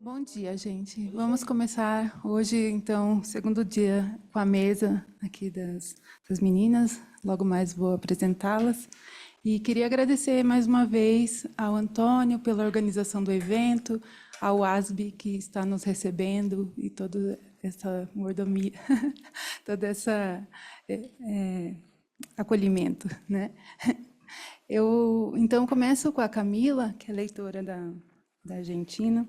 Bom dia, gente. Vamos começar hoje, então, segundo dia com a mesa aqui das meninas. Logo mais vou apresentá-las. E queria agradecer mais uma vez ao Antônio pela organização do evento, ao ASB que está nos recebendo e toda essa mordomia, toda essa acolhimento, né? Eu então começo com a Camila, que é leitora da Argentina.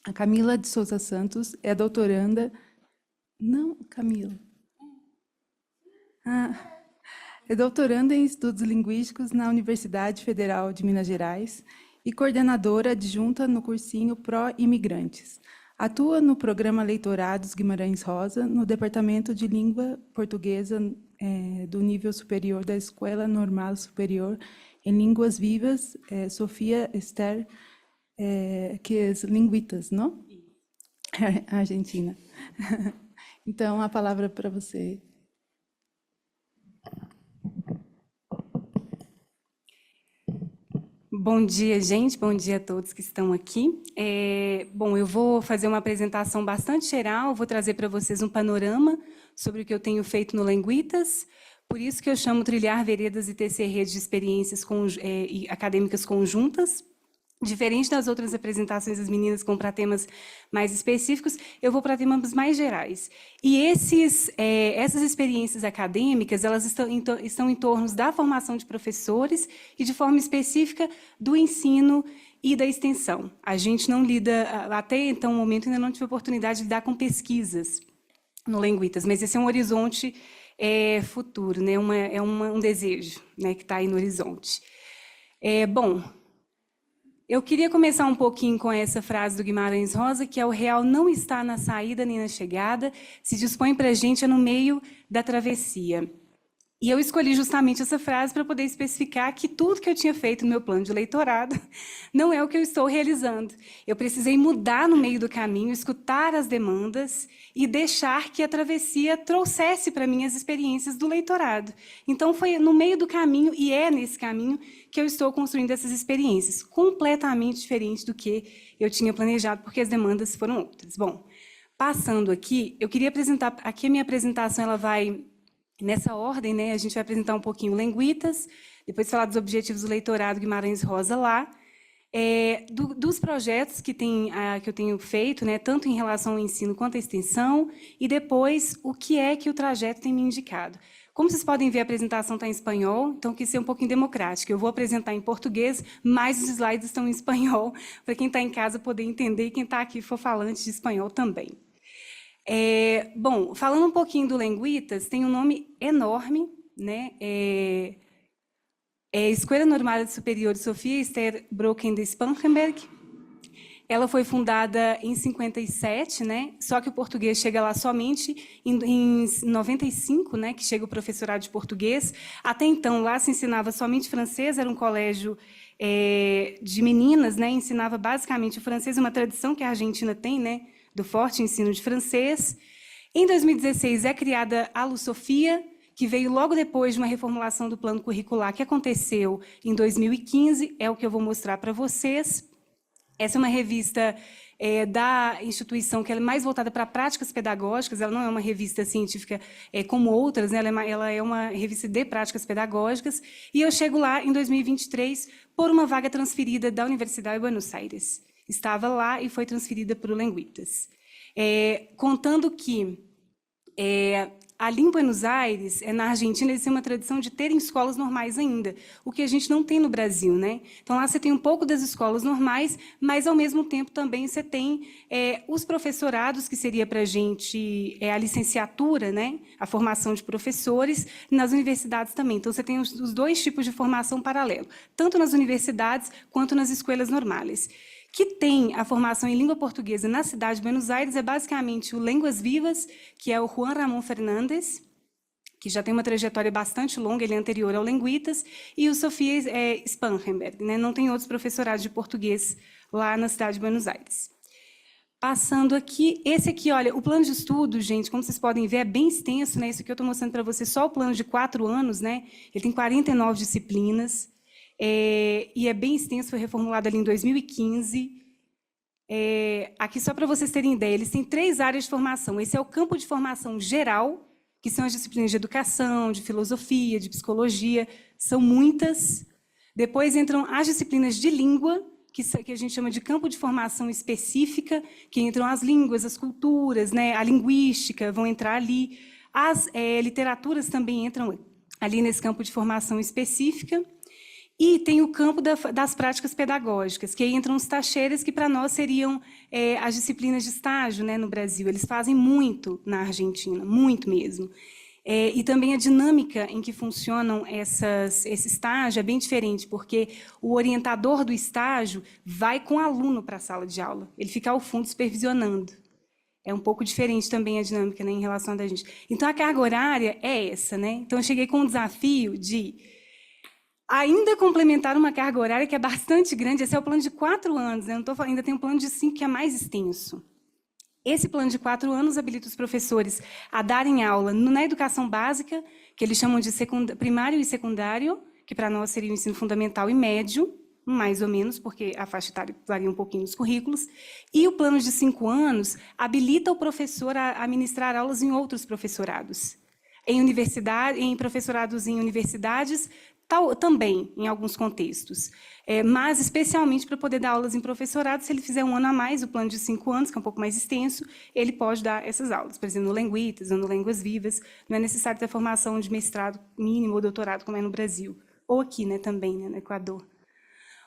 A Camila de Souza Santos é doutoranda. Não, Camila. Ah, é doutoranda em estudos linguísticos na Universidade Federal de Minas Gerais e coordenadora adjunta no cursinho Pró-Imigrantes. Atua no programa Leitorados Guimarães Rosa, no Departamento de Língua Portuguesa do nível superior da Escola Normal Superior em Línguas Vivas, Sofia Esther, que é Linguitas, não? Argentina. Então, a palavra para você. Bom dia, gente. Bom dia a todos que estão aqui. Bom, eu vou fazer uma apresentação bastante geral, vou trazer para vocês um panorama sobre o que eu tenho feito no Linguitas, por isso que eu chamo Trilhar Veredas e Tecer Redes de Experiências Acadêmicas Conjuntas. Diferente das outras apresentações das meninas com para temas mais específicos, eu vou para temas mais gerais. E essas experiências acadêmicas, elas estão em torno da formação de professores e, de forma específica, do ensino e da extensão. A gente não lida, até então, no momento, ainda não tive a oportunidade de lidar com pesquisas no Linguitas, mas esse é um horizonte futuro, né? Um desejo, né, que está aí no horizonte. Bom, eu queria começar um pouquinho com essa frase do Guimarães Rosa, que é: o real não está na saída nem na chegada, se dispõe para a gente no meio da travessia. E eu escolhi justamente essa frase para poder especificar que tudo que eu tinha feito no meu plano de leitorado não é o que eu estou realizando. Eu precisei mudar no meio do caminho, escutar as demandas e deixar que a travessia trouxesse para mim as experiências do leitorado. Então, foi no meio do caminho, e é nesse caminho, que eu estou construindo essas experiências, completamente diferente do que eu tinha planejado, porque as demandas foram outras. Bom, passando aqui, eu queria apresentar, aqui a minha apresentação ela vai nessa ordem, né? A gente vai apresentar um pouquinho o Linguitas, depois falar dos objetivos do leitorado Guimarães Rosa lá, dos projetos que eu tenho feito, né, tanto em relação ao ensino quanto à extensão, e depois o que é que o trajeto tem me indicado. Como vocês podem ver, a apresentação está em espanhol, então quis ser um pouquinho democrática. Eu vou apresentar em português, mas os slides estão em espanhol, para quem está em casa poder entender, e quem está aqui for falante de espanhol também. Bom, falando um pouquinho do Linguitas, tem um nome enorme, né? Escola Normal Superior de Sofia Esther Brocken de Spangenberg. Ela foi fundada em 57, né? Só que o português chega lá somente em 95, né? Que chega o professorado de português. Até então, lá se ensinava somente francês, era um colégio de meninas, né? Ensinava basicamente o francês, uma tradição que a Argentina tem, né? Do forte ensino de francês. Em 2016, é criada a Lusofia, que veio logo depois de uma reformulação do plano curricular que aconteceu em 2015, é o que eu vou mostrar para vocês. Essa é uma revista da instituição que ela é mais voltada para práticas pedagógicas, ela não é uma revista científica como outras, né? Ela é uma revista de práticas pedagógicas, e eu chego lá em 2023 por uma vaga transferida da Universidade de Buenos Aires. Estava lá e foi transferida para o Linguitas. Contando que ali em Buenos Aires, na Argentina, eles têm uma tradição de terem escolas normais ainda, o que a gente não tem no Brasil, né? Então, lá você tem um pouco das escolas normais, mas, ao mesmo tempo, também você tem os professorados, que seria para a gente a licenciatura, né? A formação de professores, nas universidades também. Então, você tem os dois tipos de formação paralelo, tanto nas universidades quanto nas escolas normais. Que tem a formação em língua portuguesa na cidade de Buenos Aires é basicamente o Línguas Vivas, que é o Juan Ramón Fernández, que já tem uma trajetória bastante longa, ele é anterior ao Linguitas, e o Sofia Spangenberg, né? Não tem outros professorados de português lá na cidade de Buenos Aires. Passando aqui, esse aqui, olha, o plano de estudo, gente, como vocês podem ver, é bem extenso, né? Isso aqui eu estou mostrando para vocês só o plano de 4 anos, né? Ele tem 49 disciplinas, e é bem extenso, foi reformulado ali em 2015. Aqui, só para vocês terem ideia, eles têm 3 áreas de formação. Esse é o campo de formação geral, que são as disciplinas de educação, de filosofia, de psicologia, são muitas. Depois entram as disciplinas de língua, que a gente chama de campo de formação específica, que entram as línguas, as culturas, né, a linguística, vão entrar ali. As literaturas também entram ali nesse campo de formação específica. E tem o campo das práticas pedagógicas, que aí entram os tacheres, que para nós seriam as disciplinas de estágio, né, no Brasil. Eles fazem muito na Argentina, muito mesmo. E também a dinâmica em que funcionam esse estágio é bem diferente, porque o orientador do estágio vai com o aluno para a sala de aula. Ele fica ao fundo supervisionando. É um pouco diferente também a dinâmica, né, em relação a da gente. Então, a carga horária é essa, né? Então, eu cheguei com o desafio de ainda complementar uma carga horária que é bastante grande. Esse é o plano de 4 anos, né? Ainda tem um plano de 5 que é mais extenso. Esse plano de 4 anos habilita os professores a darem aula na educação básica, que eles chamam de primário e secundário, que para nós seria o ensino fundamental e médio, mais ou menos, porque a faixa etária varia um pouquinho nos currículos. E o plano de 5 anos habilita o professor a ministrar aulas em outros professorados. Em professorados em universidades, também, em alguns contextos, mas especialmente para poder dar aulas em professorado, se ele fizer 1 ano a mais, o plano de 5 anos, que é um pouco mais extenso, ele pode dar essas aulas, por exemplo, no Linguitas ou no Línguas Vivas, não é necessário ter formação de mestrado mínimo ou doutorado, como é no Brasil, ou aqui, né, também, né, no Equador.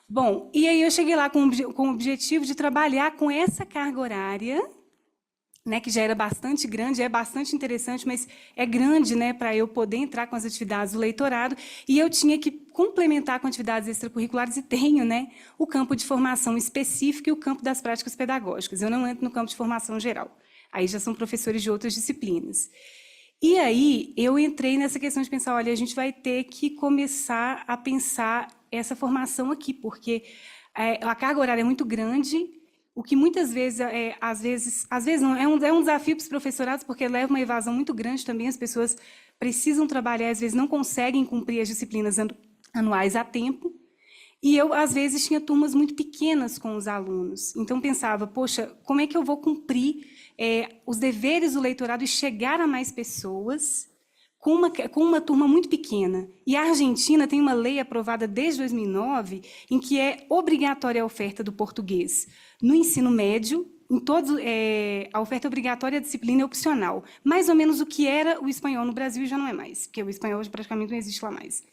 Bom, e aí eu cheguei lá com o objetivo de trabalhar com essa carga horária, né, que já era bastante grande, é bastante interessante, mas é grande, né, para eu poder entrar com as atividades do leitorado, e eu tinha que complementar com atividades extracurriculares, e tenho, né, o campo de formação específico e o campo das práticas pedagógicas. Eu não entro no campo de formação geral. Aí já são professores de outras disciplinas. E aí eu entrei nessa questão de pensar, olha, a gente vai ter que começar a pensar essa formação aqui, porque a carga horária é muito grande, o que muitas vezes, às vezes não, é um desafio para os professorados, porque leva uma evasão muito grande também, as pessoas precisam trabalhar, às vezes não conseguem cumprir as disciplinas anuais a tempo, e eu, às vezes, tinha turmas muito pequenas com os alunos, então pensava, poxa, como é que eu vou cumprir os deveres do leitorado e chegar a mais pessoas com uma turma muito pequena? E a Argentina tem uma lei aprovada desde 2009 em que é obrigatória a oferta do português no ensino médio, a oferta obrigatória, a disciplina é opcional. Mais ou menos o que era o espanhol no Brasil já não é mais, porque o espanhol praticamente não existe lá mais.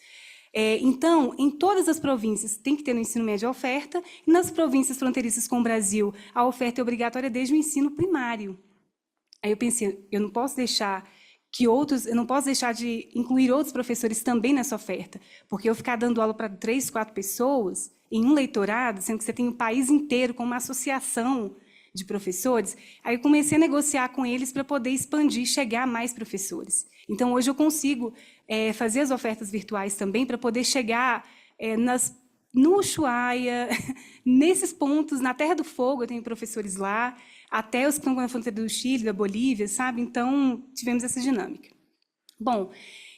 Então, em todas as províncias tem que ter no ensino médio a oferta, e nas províncias fronteiriças com o Brasil, a oferta é obrigatória desde o ensino primário. Aí eu pensei, eu não posso deixar de incluir outros professores também nessa oferta, porque eu ficar dando aula para 3, 4 pessoas em um leitorado, sendo que você tem o país inteiro com uma associação de professores, aí eu comecei a negociar com eles para poder expandir, chegar a mais professores. Então, hoje eu consigo fazer as ofertas virtuais também para poder chegar no Ushuaia, nesses pontos, na Terra do Fogo, eu tenho professores lá, até os que estão na fronteira do Chile, da Bolívia, sabe? Então, tivemos essa dinâmica. Bom,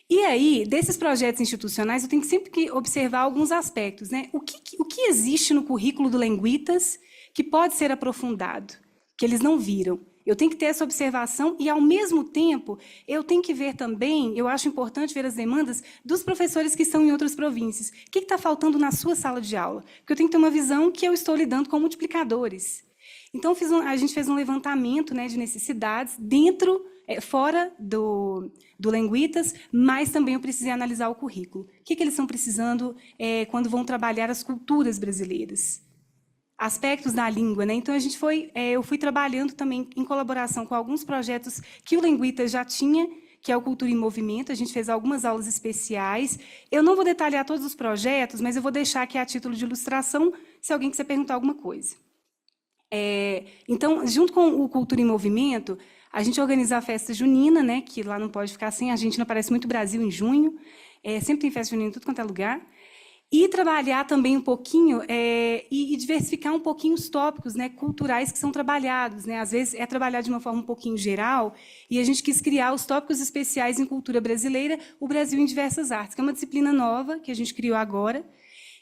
e aí, desses projetos institucionais, eu tenho sempre que observar alguns aspectos, né? O que existe no currículo do Linguitas que pode ser aprofundado, que eles não viram? Eu tenho que ter essa observação e, ao mesmo tempo, eu tenho que ver também, eu acho importante ver as demandas dos professores que estão em outras províncias. O que está faltando na sua sala de aula? Porque eu tenho que ter uma visão que eu estou lidando com multiplicadores. Então, a gente fez um levantamento, né, de necessidades fora do Linguitas, mas também eu precisei analisar o currículo. O que eles estão precisando quando vão trabalhar as culturas brasileiras? Aspectos da língua, né? Então eu fui trabalhando também em colaboração com alguns projetos que o Linguitas já tinha, que é o Cultura em Movimento. A gente fez algumas aulas especiais. Eu não vou detalhar todos os projetos, mas eu vou deixar aqui a título de ilustração, se alguém quiser perguntar alguma coisa. Então, junto com o Cultura em Movimento, a gente organiza a festa junina, né? Que lá não pode ficar sem. A Argentina aparece muito Brasil em junho. Sempre tem festa junina em tudo quanto é lugar. E trabalhar também um pouquinho e diversificar um pouquinho os tópicos, né, culturais que são trabalhados, né? Às vezes é trabalhar de uma forma um pouquinho geral, e a gente quis criar os tópicos especiais em cultura brasileira, o Brasil em diversas artes, que é uma disciplina nova que a gente criou agora.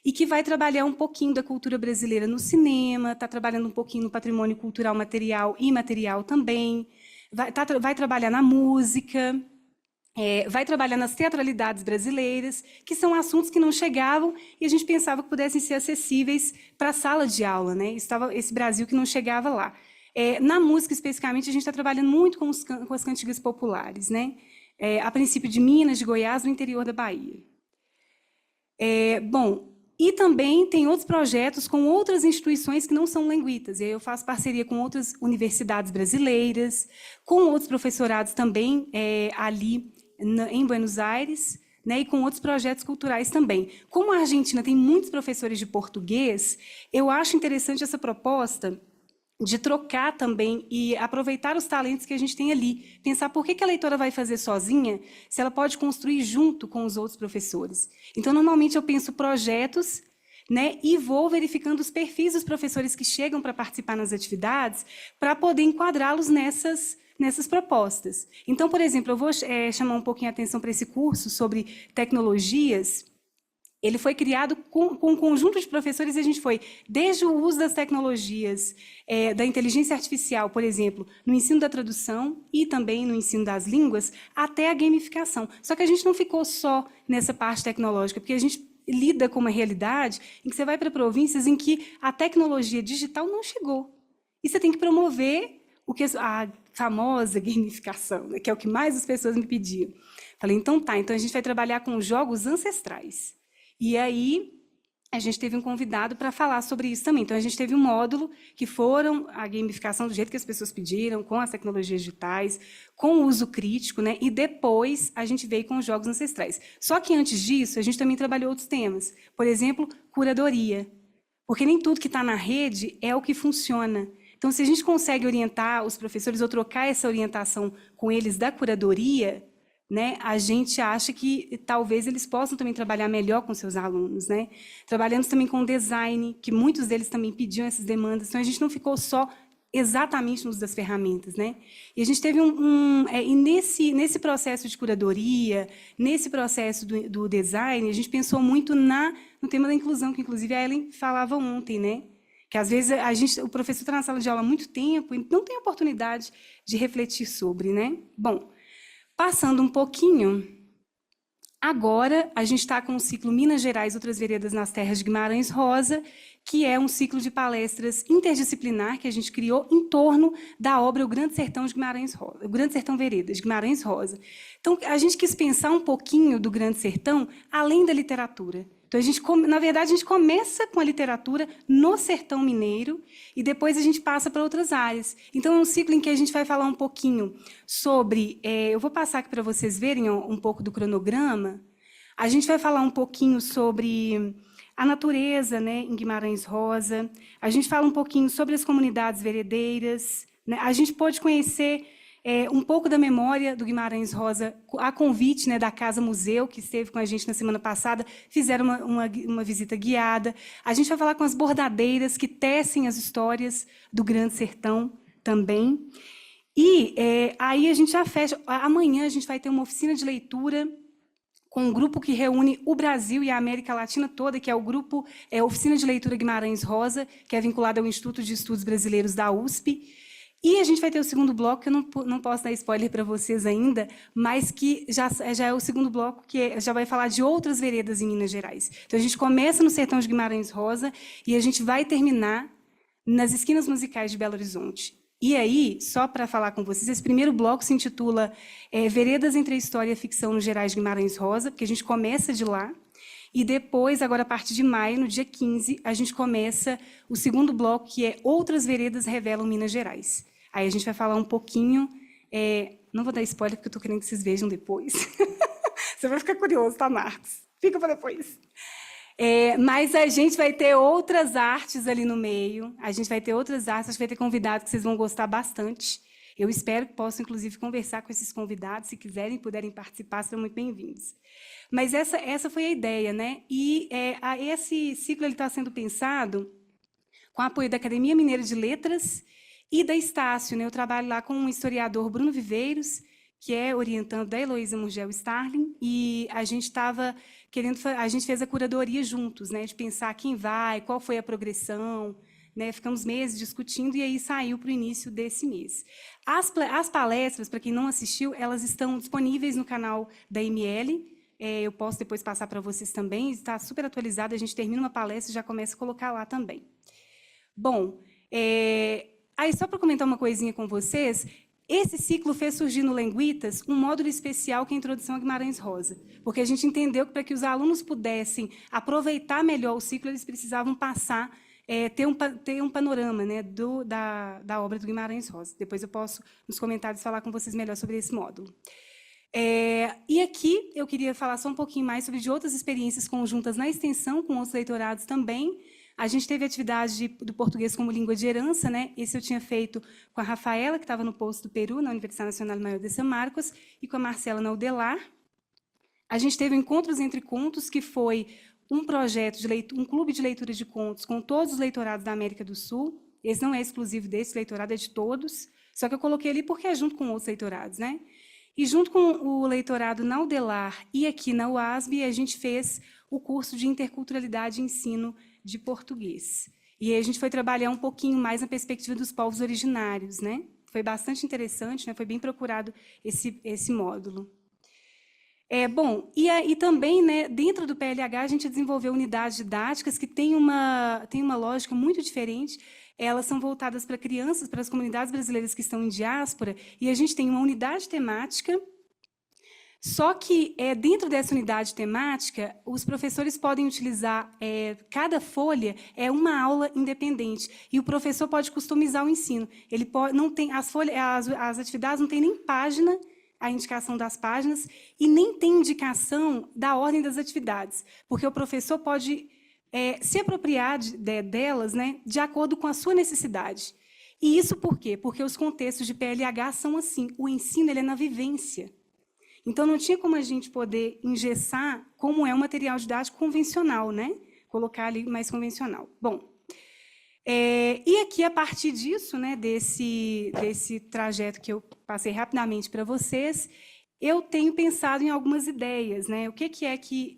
e que vai trabalhar um pouquinho da cultura brasileira no cinema, está trabalhando um pouquinho no patrimônio cultural material e imaterial também, vai trabalhar na música, vai trabalhar nas teatralidades brasileiras, que são assuntos que não chegavam e a gente pensava que pudessem ser acessíveis para a sala de aula, né? Estava esse Brasil que não chegava lá. Na música, especificamente, a gente está trabalhando muito com as cantigas populares, né? A princípio de Minas, de Goiás, no interior da Bahia. Bom, e também tem outros projetos com outras instituições que não são lenguitas. Eu faço parceria com outras universidades brasileiras, com outros professorados também ali em Buenos Aires, né, e com outros projetos culturais também. Como a Argentina tem muitos professores de português, eu acho interessante essa proposta de trocar também e aproveitar os talentos que a gente tem ali. Pensar por que a leitora vai fazer sozinha, se ela pode construir junto com os outros professores. Então, normalmente, eu penso projetos, né, e vou verificando os perfis dos professores que chegam para participar nas atividades, para poder enquadrá-los nessas propostas. Então, por exemplo, eu vou chamar um pouquinho a atenção para esse curso sobre tecnologias. Ele foi criado com um conjunto de professores e a gente foi desde o uso das tecnologias, da inteligência artificial, por exemplo, no ensino da tradução e também no ensino das línguas, até a gamificação. Só que a gente não ficou só nessa parte tecnológica, porque a gente lida com uma realidade em que você vai para províncias em que a tecnologia digital não chegou. E você tem que promover a famosa gamificação, né, que é o que mais as pessoas me pediam. Falei, então tá, então a gente vai trabalhar com jogos ancestrais. E aí, a gente teve um convidado para falar sobre isso também. Então, a gente teve um módulo que foram a gamificação do jeito que as pessoas pediram, com as tecnologias digitais, com o uso crítico, né? E depois a gente veio com os jogos ancestrais. Só que antes disso, a gente também trabalhou outros temas. Por exemplo, curadoria. Porque nem tudo que está na rede é o que funciona. Então, se a gente consegue orientar os professores ou trocar essa orientação com eles da curadoria, né, a gente acha que talvez eles possam também trabalhar melhor com seus alunos, né? Trabalhamos também com design, que muitos deles também pediam essas demandas, então a gente não ficou só exatamente no uso das ferramentas, né? E a gente teve e nesse processo de curadoria, nesse processo do design, a gente pensou muito no tema da inclusão, que inclusive a Ellen falava ontem, né? Que às vezes o professor está na sala de aula há muito tempo e não tem oportunidade de refletir sobre, né? Bom, passando um pouquinho, agora a gente está com o ciclo Minas Gerais, Outras Veredas nas Terras de Guimarães Rosa, que é um ciclo de palestras interdisciplinar que a gente criou em torno da obra O Grande Sertão de Guimarães Rosa, O Grande Sertão Veredas, de Guimarães Rosa. Então, a gente quis pensar um pouquinho do Grande Sertão além da literatura. Então, na verdade, a gente começa com a literatura no sertão mineiro e depois a gente passa para outras áreas. Então, é um ciclo em que a gente vai falar um pouquinho sobre... eu vou passar aqui para vocês verem um pouco do cronograma. A gente vai falar um pouquinho sobre a natureza, né, em Guimarães Rosa. A gente fala um pouquinho sobre as comunidades veredeiras, né? A gente pode conhecer... um pouco da memória do Guimarães Rosa, a convite, né, da Casa Museu, que esteve com a gente na semana passada, fizeram uma visita guiada. A gente vai falar com as bordadeiras que tecem as histórias do Grande Sertão também. E aí a gente já fecha. Amanhã a gente vai ter uma oficina de leitura com um grupo que reúne o Brasil e a América Latina toda, que é o grupo Oficina de Leitura Guimarães Rosa, que é vinculado ao Instituto de Estudos Brasileiros da USP. E a gente vai ter o segundo bloco, que eu não posso dar spoiler para vocês ainda, mas que já é o segundo bloco, que já vai falar de outras veredas em Minas Gerais. Então, a gente começa no sertão de Guimarães Rosa e a gente vai terminar nas esquinas musicais de Belo Horizonte. E aí, só para falar com vocês, esse primeiro bloco se intitula Veredas entre a História e a Ficção nos Gerais de Guimarães Rosa, porque a gente começa de lá. E depois, agora a partir de maio, no dia 15, a gente começa o segundo bloco, que é Outras Veredas Revelam Minas Gerais. Aí a gente vai falar um pouquinho... não vou dar spoiler, porque eu estou querendo que vocês vejam depois. Você vai ficar curioso, tá, Marcos? Fica para depois. Mas a gente vai ter outras artes ali no meio. A gente vai ter outras artes, a gente vai ter convidados que vocês vão gostar bastante. Eu espero que possam, inclusive, conversar com esses convidados. Se quiserem, puderem participar, serão muito bem-vindos. Mas essa foi a ideia, né? E esse ciclo está sendo pensado com o apoio da Academia Mineira de Letras e da Estácio, né? Eu trabalho lá com o historiador Bruno Viveiros, que é orientando da Heloísa Murgel Starling, e a gente estava querendo, a gente fez a curadoria juntos, né, de pensar quem vai, qual foi a progressão, né, ficamos meses discutindo, e aí saiu para o início desse mês. As palestras, para quem não assistiu, elas estão disponíveis no canal da ML, eu posso depois passar para vocês também, está super atualizado, a gente termina uma palestra e já começa a colocar lá também. Bom, aí só para comentar uma coisinha com vocês, esse ciclo fez surgir no Lenguitas um módulo especial que é a Introdução a Guimarães Rosa, porque a gente entendeu que para que os alunos pudessem aproveitar melhor o ciclo, eles precisavam passar, ter um panorama, né, da obra do Guimarães Rosa. Depois eu posso, nos comentários, falar com vocês melhor sobre esse módulo. E aqui eu queria falar só um pouquinho mais sobre de outras experiências conjuntas na extensão, com outros leitorados também. A gente teve atividade do português como língua de herança, né? Esse eu tinha feito com a Rafaela, que estava no posto do Peru, na Universidade Nacional Maior de São Marcos, e com a Marcela na UDELAR. A gente teve o Encontros Entre Contos, que foi um projeto, um clube de leitura de contos com todos os leitorados da América do Sul. Esse não é exclusivo desse leitorado, é de todos. Só que eu coloquei ali porque é junto com outros leitorados, né? E junto com o leitorado na UDELAR e aqui na UASB, a gente fez o curso de Interculturalidade e Ensino de Português. E aí a gente foi trabalhar um pouquinho mais na perspectiva dos povos originários, né? Foi bastante interessante, né? Foi bem procurado esse módulo. Bom, e também, né, dentro do PLH, a gente desenvolveu unidades didáticas que têm uma lógica muito diferente. Elas são voltadas para crianças, para as comunidades brasileiras que estão em diáspora, e a gente tem uma unidade temática. Só que, dentro dessa unidade temática, os professores podem utilizar, cada folha é uma aula independente, e o professor pode customizar o ensino. Ele pode, não tem, as atividades não têm nem página, a indicação das páginas, e nem tem indicação da ordem das atividades, porque o professor pode se apropriar delas, né, de acordo com a sua necessidade. E isso por quê? Porque os contextos de PLH são assim, o ensino ele é na vivência. Então, não tinha como a gente poder engessar como é um material didático convencional, né? Colocar ali mais convencional. Bom, e aqui, a partir disso, né, desse trajeto que eu passei rapidamente para vocês, eu tenho pensado em algumas ideias, né? O que é que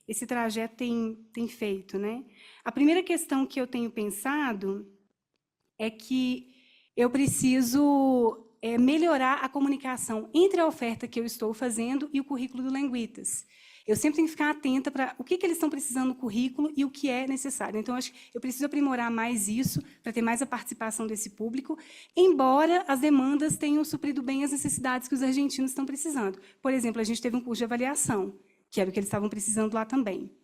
esse trajeto tem feito, né? A primeira questão que eu tenho pensado é que eu preciso melhorar a comunicação entre a oferta que eu estou fazendo e o currículo do Lenguitas. Eu sempre tenho que ficar atenta para o que eles estão precisando no currículo e o que é necessário. Então, acho que eu preciso aprimorar mais isso, para ter mais a participação desse público, embora as demandas tenham suprido bem as necessidades que os argentinos estão precisando. Por exemplo, a gente teve um curso de avaliação, que era o que eles estavam precisando lá também.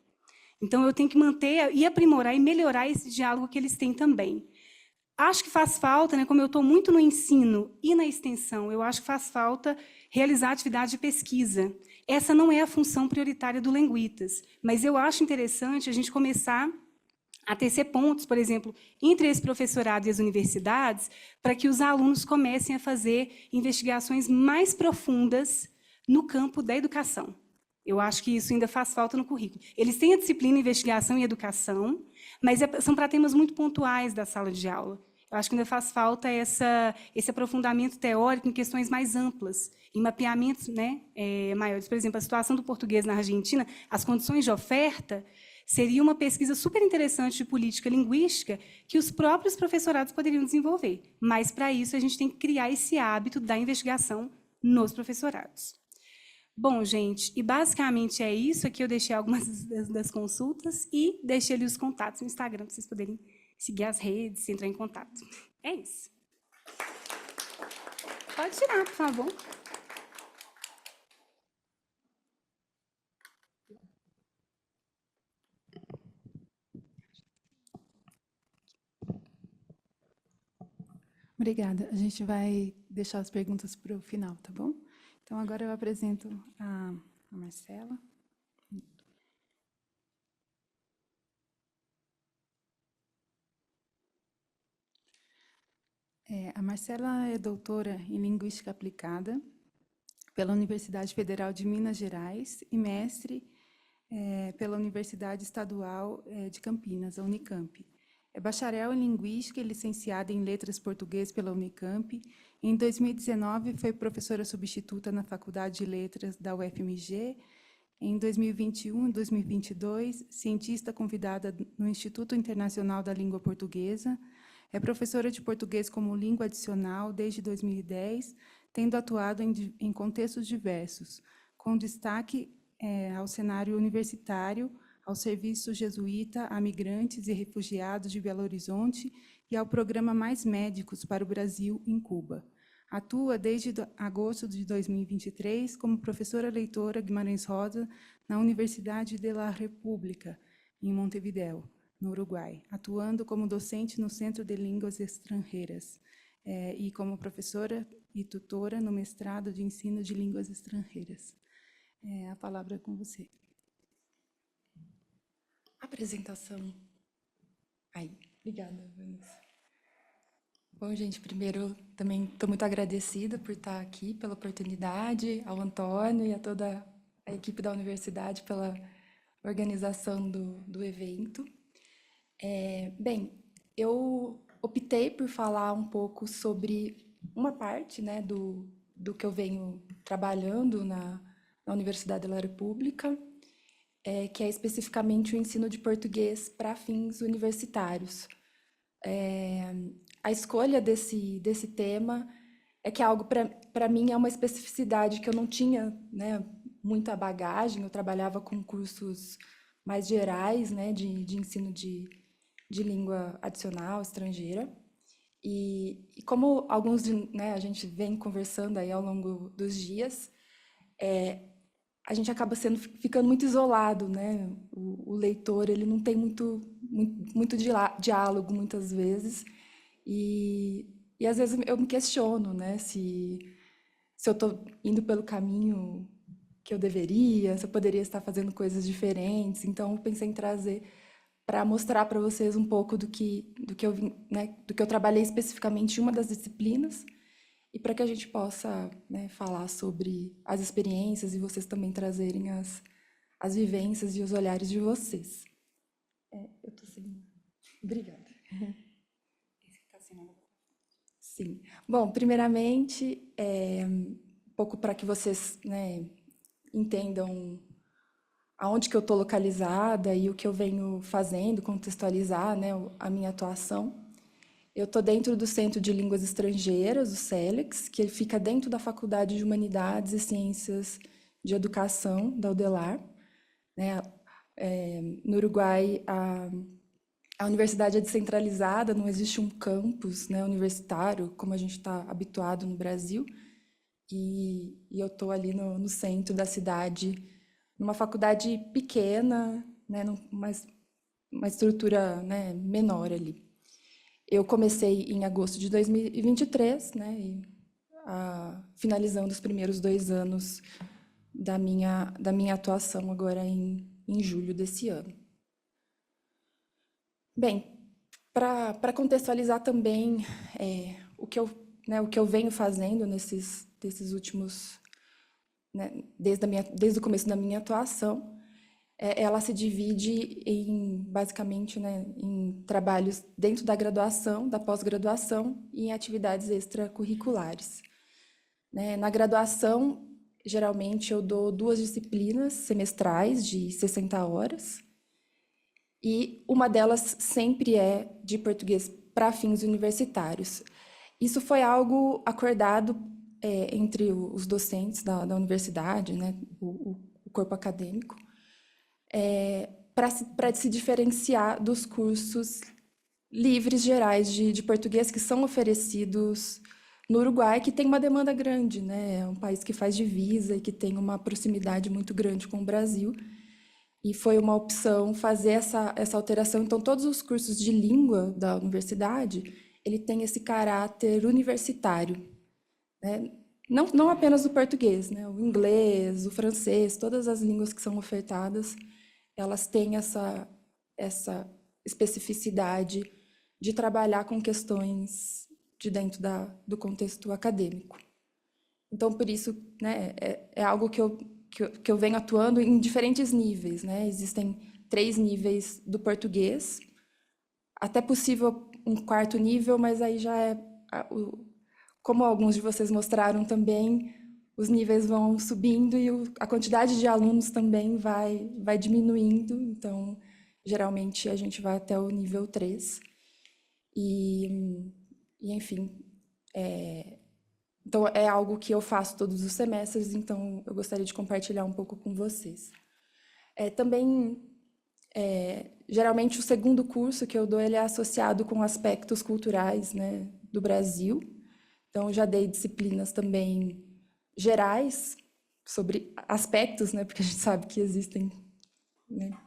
Então, eu tenho que manter e aprimorar e melhorar esse diálogo que eles têm também. Acho que faz falta, né, como eu estou muito no ensino e na extensão, eu acho que faz falta realizar atividade de pesquisa. Essa não é a função prioritária do Lenguitas, mas eu acho interessante a gente começar a tecer pontos, por exemplo, entre esse professorado e as universidades, para que os alunos comecem a fazer investigações mais profundas no campo da educação. Eu acho que isso ainda faz falta no currículo. Eles têm a disciplina Investigação e Educação, mas são para temas muito pontuais da sala de aula. Eu acho que ainda faz falta esse aprofundamento teórico em questões mais amplas, em mapeamentos, né, maiores. Por exemplo, a situação do português na Argentina, as condições de oferta, seria uma pesquisa super interessante de política linguística que os próprios professorados poderiam desenvolver. Mas, para isso, a gente tem que criar esse hábito da investigação nos professorados. Bom, gente, e basicamente é isso. Aqui eu deixei algumas das consultas e deixei ali os contatos no Instagram para vocês poderem seguir as redes, entrar em contato. É isso. Pode tirar, por favor. Obrigada. A gente vai deixar as perguntas para o final, tá bom? Então, agora eu apresento a Marcela. A Marcela é doutora em Linguística Aplicada pela Universidade Federal de Minas Gerais e mestre pela Universidade Estadual de Campinas, a Unicamp. É bacharel em Linguística e licenciada em Letras Português pela Unicamp. Em 2019, foi professora substituta na Faculdade de Letras da UFMG. Em 2021 e 2022, cientista convidada no Instituto Internacional da Língua Portuguesa. É professora de português como língua adicional desde 2010, tendo atuado em contextos diversos, com destaque ao cenário universitário, ao Serviço Jesuíta a Migrantes e Refugiados de Belo Horizonte e ao Programa Mais Médicos para o Brasil em Cuba. Atua desde agosto de 2023 como professora leitora Guimarães Rosa na Universidade de la República, em Montevideo, no Uruguai, atuando como docente no Centro de Línguas Estrangeiras e como professora e tutora no mestrado de ensino de línguas estrangeiras. A palavra é com você. Apresentação. Aí, obrigada, Vanessa. Bom, gente, primeiro, também estou muito agradecida por estar aqui, pela oportunidade, ao Antônio e a toda a equipe da universidade pela organização do evento. Bem, eu optei por falar um pouco sobre uma parte, né, do que eu venho trabalhando na Universidade da República, que é especificamente o ensino de português para fins universitários. A escolha desse tema é que algo, para mim, é uma especificidade que eu não tinha, né, muita bagagem. Eu trabalhava com cursos mais gerais, né, de ensino de língua adicional estrangeira. E como alguns, né, a gente vem conversando aí ao longo dos dias, a gente acaba ficando muito isolado, né? O leitor, ele não tem muito diálogo, muitas vezes, e às vezes eu me questiono, né? Se eu estou indo pelo caminho que eu deveria, se eu poderia estar fazendo coisas diferentes. Então, eu pensei em trazer para mostrar para vocês um pouco do que eu vim, né? Do que eu trabalhei especificamente em uma das disciplinas, e para que a gente possa, né, falar sobre as experiências e vocês também trazerem as vivências e os olhares de vocês. Eu estou seguindo. Obrigada. Sim. Bom, primeiramente, um pouco para que vocês, né, entendam aonde que eu estou localizada e o que eu venho fazendo, contextualizar, né, a minha atuação. Eu estou dentro do Centro de Línguas Estrangeiras, o CELEX, que ele fica dentro da Faculdade de Humanidades e Ciências de Educação, da UDELAR. Né? No Uruguai, a universidade é descentralizada, não existe um campus, né, universitário, como a gente está habituado no Brasil. E eu estou ali no centro da cidade, numa faculdade pequena, né, uma estrutura, né, menor ali. Eu comecei em agosto de 2023, né, finalizando os primeiros 2 anos da minha atuação agora em julho desse ano. Bem, para contextualizar também o que eu venho fazendo desses últimos, né, desde o começo da minha atuação, ela se divide basicamente, né, em trabalhos dentro da graduação, da pós-graduação e em atividades extracurriculares. Né? Na graduação, geralmente, eu dou 2 disciplinas semestrais de 60 horas, e uma delas sempre é de português para fins universitários. Isso foi algo acordado entre os docentes da universidade, né, o corpo acadêmico, para se diferenciar dos cursos livres gerais de português que são oferecidos no Uruguai, que tem uma demanda grande, né? É um país que faz divisa e que tem uma proximidade muito grande com o Brasil. E foi uma opção fazer essa alteração. Então, todos os cursos de língua da universidade, ele tem esse caráter universitário, né? Não apenas o português, né? O inglês, o francês, todas as línguas que são ofertadas, elas têm essa especificidade de trabalhar com questões de dentro do contexto acadêmico. Então, por isso, né, é algo que eu venho atuando em diferentes níveis, né? Existem 3 níveis do português, até possível um quarto nível, mas aí já é, como alguns de vocês mostraram também, os níveis vão subindo e a quantidade de alunos também vai diminuindo, então, geralmente, a gente vai até o nível 3. Enfim, então é algo que eu faço todos os semestres, então eu gostaria de compartilhar um pouco com vocês. Também, geralmente, o segundo curso que eu dou, ele é associado com aspectos culturais, né, do Brasil. Então, eu já dei disciplinas também gerais sobre aspectos, né, porque a gente sabe que existem, né,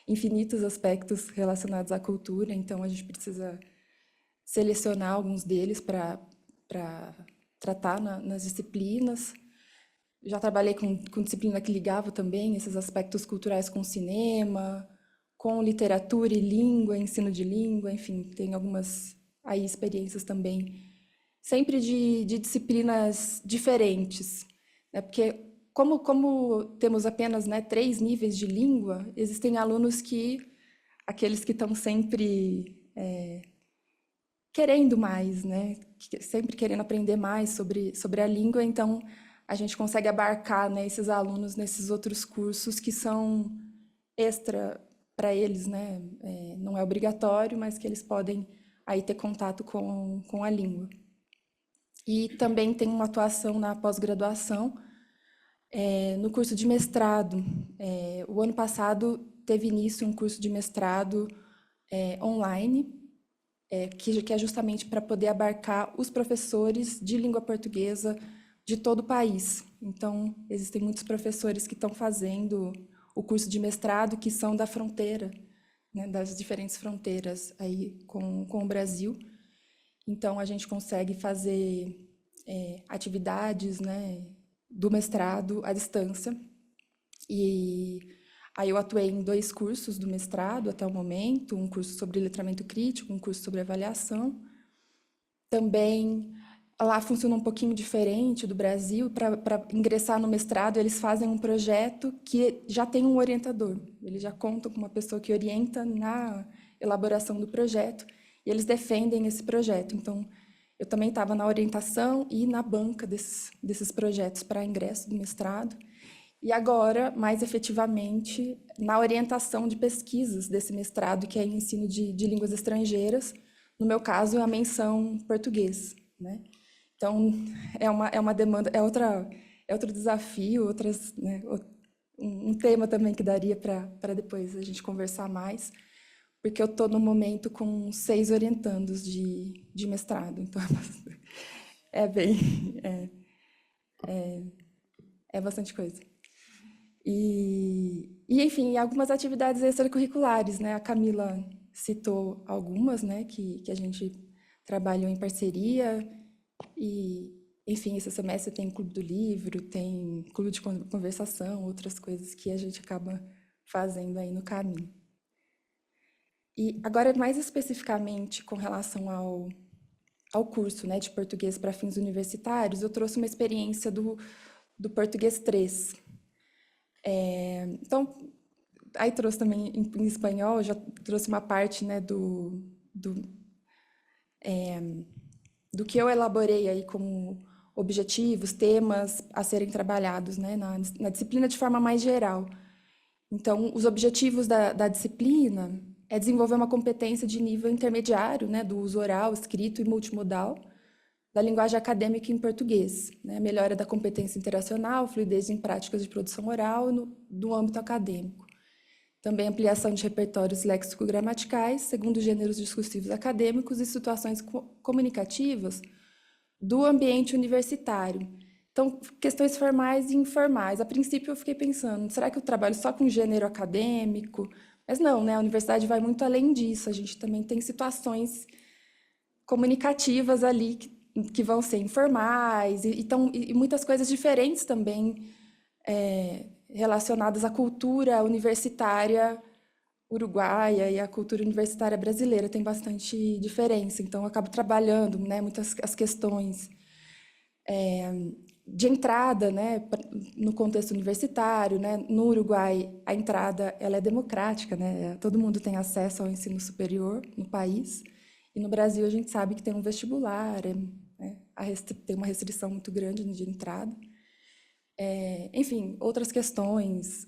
infinitos aspectos relacionados à cultura, então a gente precisa selecionar alguns deles para tratar nas disciplinas. Já trabalhei com disciplina que ligava também esses aspectos culturais com cinema, com literatura e língua, ensino de língua, enfim, tem algumas aí experiências também, sempre de disciplinas diferentes, né? Porque como temos apenas, né, 3 níveis de língua, existem alunos aqueles que estão sempre querendo mais, né? Sempre querendo aprender mais sobre a língua, então a gente consegue abarcar, né, esses alunos nesses outros cursos que são extra para eles, né? Não é obrigatório, mas que eles podem aí ter contato com a língua. E também tem uma atuação na pós-graduação, no curso de mestrado. O ano passado teve início um curso de mestrado online, que é justamente para poder abarcar os professores de língua portuguesa de todo o país. Então, existem muitos professores que estão fazendo o curso de mestrado que são da fronteira, né, das diferentes fronteiras aí com o Brasil. Então, a gente consegue fazer atividades, né, do mestrado à distância. E aí eu atuei em 2 cursos do mestrado até o momento, um curso sobre letramento crítico, um curso sobre avaliação. Também lá funciona um pouquinho diferente do Brasil. Para ingressar no mestrado, eles fazem um projeto que já tem um orientador. Eles já contam com uma pessoa que orienta na elaboração do projeto e eles defendem esse projeto. Então, eu também estava na orientação e na banca desses projetos para ingresso do mestrado. E agora, mais efetivamente, na orientação de pesquisas desse mestrado, que é em ensino de línguas estrangeiras. No meu caso, é a menção português, né? Então, é uma demanda, é outro desafio, né, um tema também que daria para depois a gente conversar mais, porque eu estou no momento com 6 orientandos de mestrado, então é bem, é bastante coisa. Enfim, algumas atividades extracurriculares, né? A Camila citou algumas, né, que a gente trabalhou em parceria. Enfim, esse semestre tem Clube do Livro, tem Clube de Conversação, outras coisas que a gente acaba fazendo aí no caminho. E agora, mais especificamente com relação ao curso, né, de português para fins universitários, eu trouxe uma experiência do Português 3. Então, aí trouxe também em espanhol, já trouxe uma parte, né, do que eu elaborei aí como objetivos, temas a serem trabalhados, né, na disciplina de forma mais geral. Então, os objetivos da disciplina é desenvolver uma competência de nível intermediário, né, do uso oral, escrito e multimodal, da linguagem acadêmica em português, né, melhora da competência interacional, fluidez em práticas de produção oral do âmbito acadêmico. Também ampliação de repertórios léxico-gramaticais, segundo gêneros discursivos acadêmicos e situações comunicativas do ambiente universitário. Então, questões formais e informais. A princípio, eu fiquei pensando, será que eu trabalho só com gênero acadêmico? Mas não, né? A universidade vai muito além disso. A gente também tem situações comunicativas ali que vão ser informais e muitas coisas diferentes também relacionadas à cultura universitária uruguaia e à cultura universitária brasileira. Tem bastante diferença, então eu acabo trabalhando, né, muitas as questões de entrada, né, no contexto universitário, né, no Uruguai a entrada ela é democrática, né, todo mundo tem acesso ao ensino superior no país, e no Brasil a gente sabe que tem um vestibular, né, tem uma restrição muito grande de entrada. Enfim, outras questões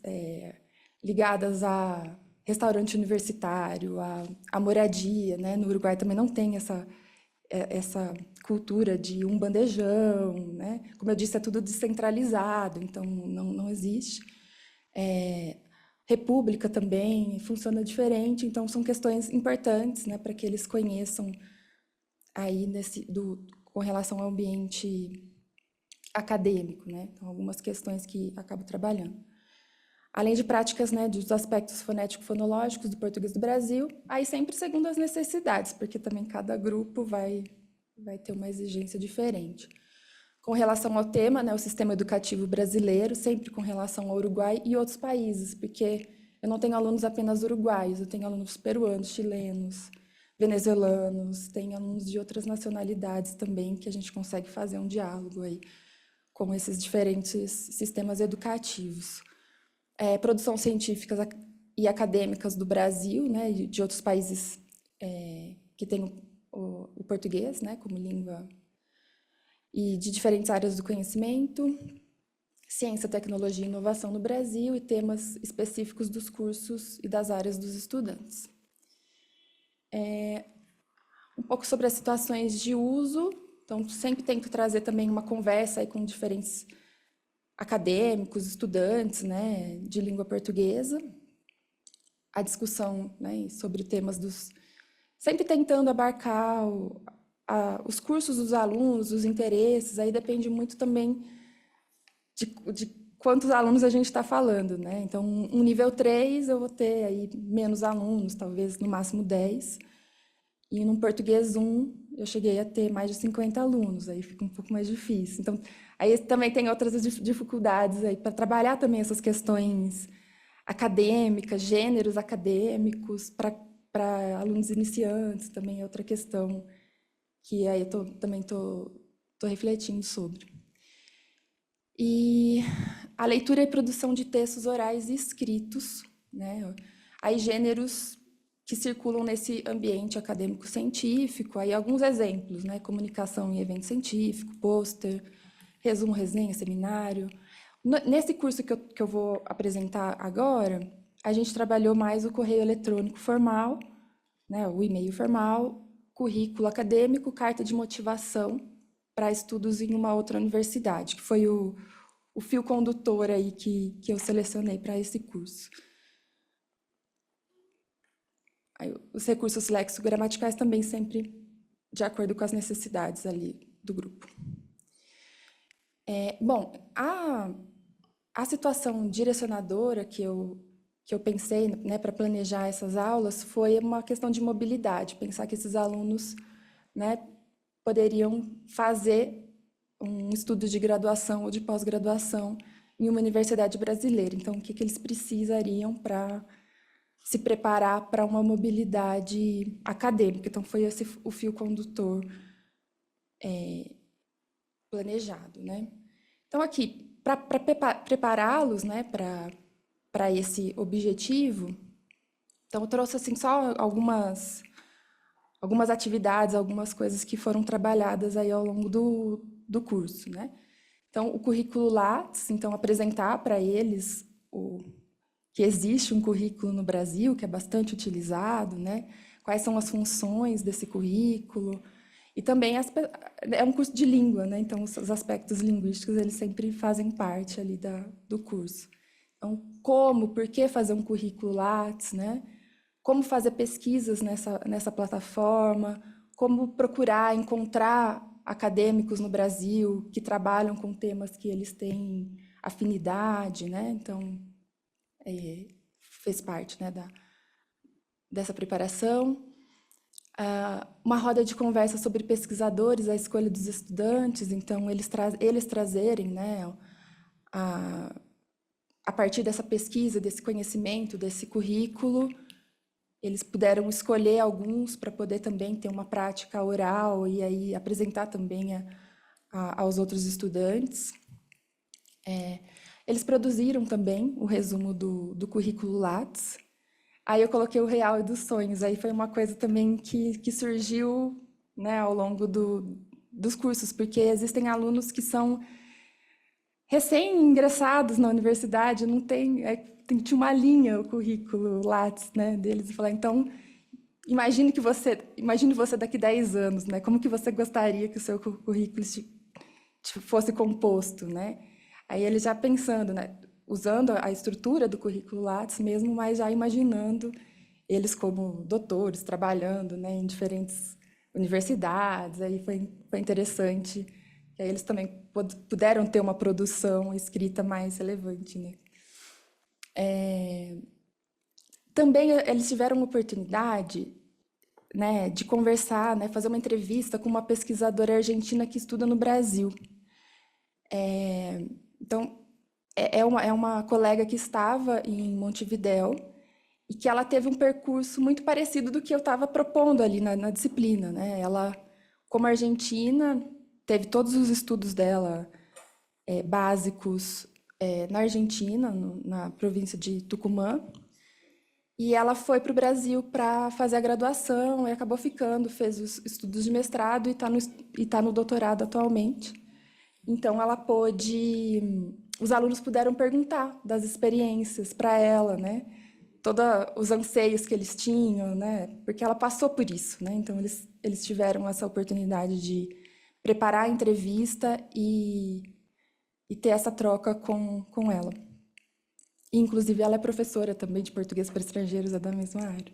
ligadas a restaurante universitário, a moradia, né, no Uruguai também não tem essa cultura de um bandejão, né? Como eu disse, é tudo descentralizado, então não existe. República também funciona diferente, então são questões importantes, né, para que eles conheçam aí com relação ao ambiente acadêmico, né? Então, algumas questões que acabo trabalhando. Além de práticas, né, dos aspectos fonético-fonológicos do português do Brasil, aí sempre segundo as necessidades, porque também cada grupo vai ter uma exigência diferente. Com relação ao tema, né, o sistema educativo brasileiro, sempre com relação ao Uruguai e outros países, porque eu não tenho alunos apenas uruguaios, eu tenho alunos peruanos, chilenos, venezuelanos, tenho alunos de outras nacionalidades também, que a gente consegue fazer um diálogo aí com esses diferentes sistemas educativos. Produção científicas e acadêmicas do Brasil, né, e de outros países que têm o português, né, como língua, e de diferentes áreas do conhecimento, ciência, tecnologia e inovação no Brasil e temas específicos dos cursos e das áreas dos estudantes. Um pouco sobre as situações de uso, então sempre tento trazer também uma conversa aí com diferentes acadêmicos, estudantes, né, de língua portuguesa, a discussão, né, sobre temas sempre tentando abarcar os cursos dos alunos, os interesses, aí depende muito também de quantos alunos a gente está falando, né? Então, um nível 3 eu vou ter aí menos alunos, talvez no máximo 10, e num português 1 eu cheguei a ter mais de 50 alunos, aí fica um pouco mais difícil. Então, aí também tem outras dificuldades aí para trabalhar também essas questões acadêmicas, gêneros acadêmicos, para alunos iniciantes, também é outra questão que aí também estou refletindo sobre. E a leitura e produção de textos orais e escritos, né? Aí gêneros que circulam nesse ambiente acadêmico-científico, aí alguns exemplos, né? Comunicação em evento científico, pôster, resumo, resenha, seminário. Nesse curso que eu vou apresentar agora, a gente trabalhou mais o correio eletrônico formal, né? O e-mail formal, currículo acadêmico, carta de motivação para estudos em uma outra universidade, que foi o fio condutor aí que eu selecionei para esse curso. Aí, os recursos léxico-gramaticais também sempre de acordo com as necessidades ali do grupo. Bom, a situação direcionadora que eu pensei, né, para planejar essas aulas foi uma questão de mobilidade, pensar que esses alunos, né, poderiam fazer um estudo de graduação ou de pós-graduação em uma universidade brasileira. Então, o que eles precisariam para se preparar para uma mobilidade acadêmica? Então, foi esse o fio condutor planejado, né? Então, aqui, para prepará-los, né, para esse objetivo, então, eu trouxe assim, só algumas atividades, algumas coisas que foram trabalhadas aí ao longo do curso, né? Então, o currículo Lattes, então, apresentar para eles que existe um currículo no Brasil que é bastante utilizado, né? Quais são as funções desse currículo, e também é um curso de língua, né? Então, os aspectos linguísticos, eles sempre fazem parte ali do curso. Então, por que fazer um currículo Lattes, né? Como fazer pesquisas nessa plataforma, como procurar encontrar acadêmicos no Brasil que trabalham com temas que eles têm afinidade, né? Então, fez parte, né, dessa preparação. Uma roda de conversa sobre pesquisadores, a escolha dos estudantes, então eles trazerem, né, a partir dessa pesquisa, desse conhecimento, desse currículo, eles puderam escolher alguns para poder também ter uma prática oral e aí apresentar também aos outros estudantes. Eles produziram também o resumo do currículo Lattes. Aí eu coloquei o Real e dos Sonhos. Aí foi uma coisa também que surgiu, né, ao longo dos cursos, porque existem alunos que são recém-ingressados na universidade, não tem, tinha uma linha o currículo Lattes, né, deles, e falar, então, imagine você daqui 10 anos, né, como que você gostaria que o seu currículo fosse composto, né? Aí ele já pensando, né, usando a estrutura do currículo Lattes mesmo, mas já imaginando eles como doutores, trabalhando, né, em diferentes universidades. Aí foi interessante. E aí eles também puderam ter uma produção escrita mais relevante, né? Também eles tiveram a oportunidade, né, de conversar, né, fazer uma entrevista com uma pesquisadora argentina que estuda no Brasil. Então, é uma colega que estava em Montevidéu e que ela teve um percurso muito parecido do que eu estava propondo ali na disciplina, né? Ela, como argentina, teve todos os estudos dela básicos na Argentina, na província de Tucumã, e ela foi para o Brasil para fazer a graduação e acabou ficando, fez os estudos de mestrado e está no doutorado atualmente. Então, ela pôde... Os alunos puderam perguntar das experiências para ela, né? Todos os anseios que eles tinham, né? Porque ela passou por isso, né? Então, eles tiveram essa oportunidade de preparar a entrevista e ter essa troca com ela. Inclusive, ela é professora também de português para estrangeiros, é da mesma área.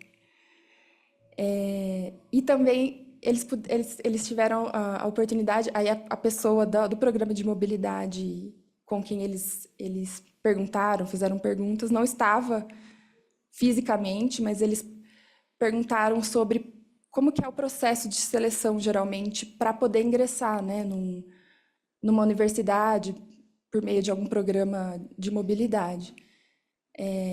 E também eles tiveram a oportunidade, aí a pessoa do programa de mobilidade com quem eles perguntaram, fizeram perguntas, não estava fisicamente, mas eles perguntaram sobre como que é o processo de seleção, geralmente, para poder ingressar, né, numa universidade por meio de algum programa de mobilidade.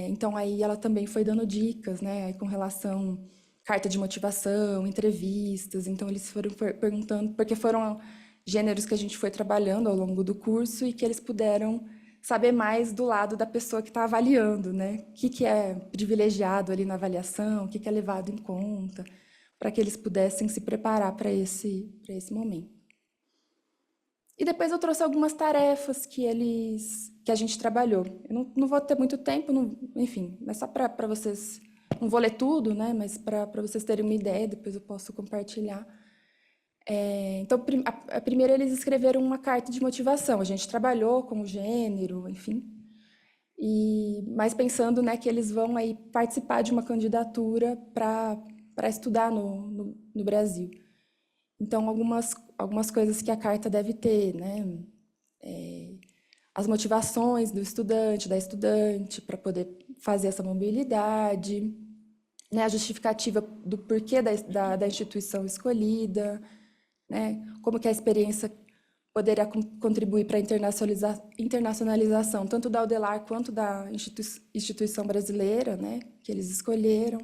Então, aí ela também foi dando dicas, né, aí com relação carta de motivação, entrevistas. Então, eles foram perguntando, porque foram gêneros que a gente foi trabalhando ao longo do curso e que eles puderam saber mais do lado da pessoa que está avaliando, né? O que é privilegiado ali na avaliação, o que é levado em conta, para que eles pudessem se preparar para esse momento. E depois eu trouxe algumas tarefas que a gente trabalhou. Eu não vou ter muito tempo, enfim, mas só para vocês... Não vou ler tudo, né? Mas para vocês terem uma ideia, depois eu posso compartilhar. Então, a primeira, eles escreveram uma carta de motivação. A gente trabalhou com o gênero, enfim. Mas pensando, né, que eles vão aí participar de uma candidatura para estudar no Brasil. Então, algumas coisas que a carta deve ter, né? As motivações do estudante, da estudante, para poder fazer essa mobilidade, né? A justificativa do porquê da instituição escolhida, né? Como que a experiência poderia contribuir para a internacionalização, tanto da UDELAR quanto da instituição brasileira, né? Que eles escolheram.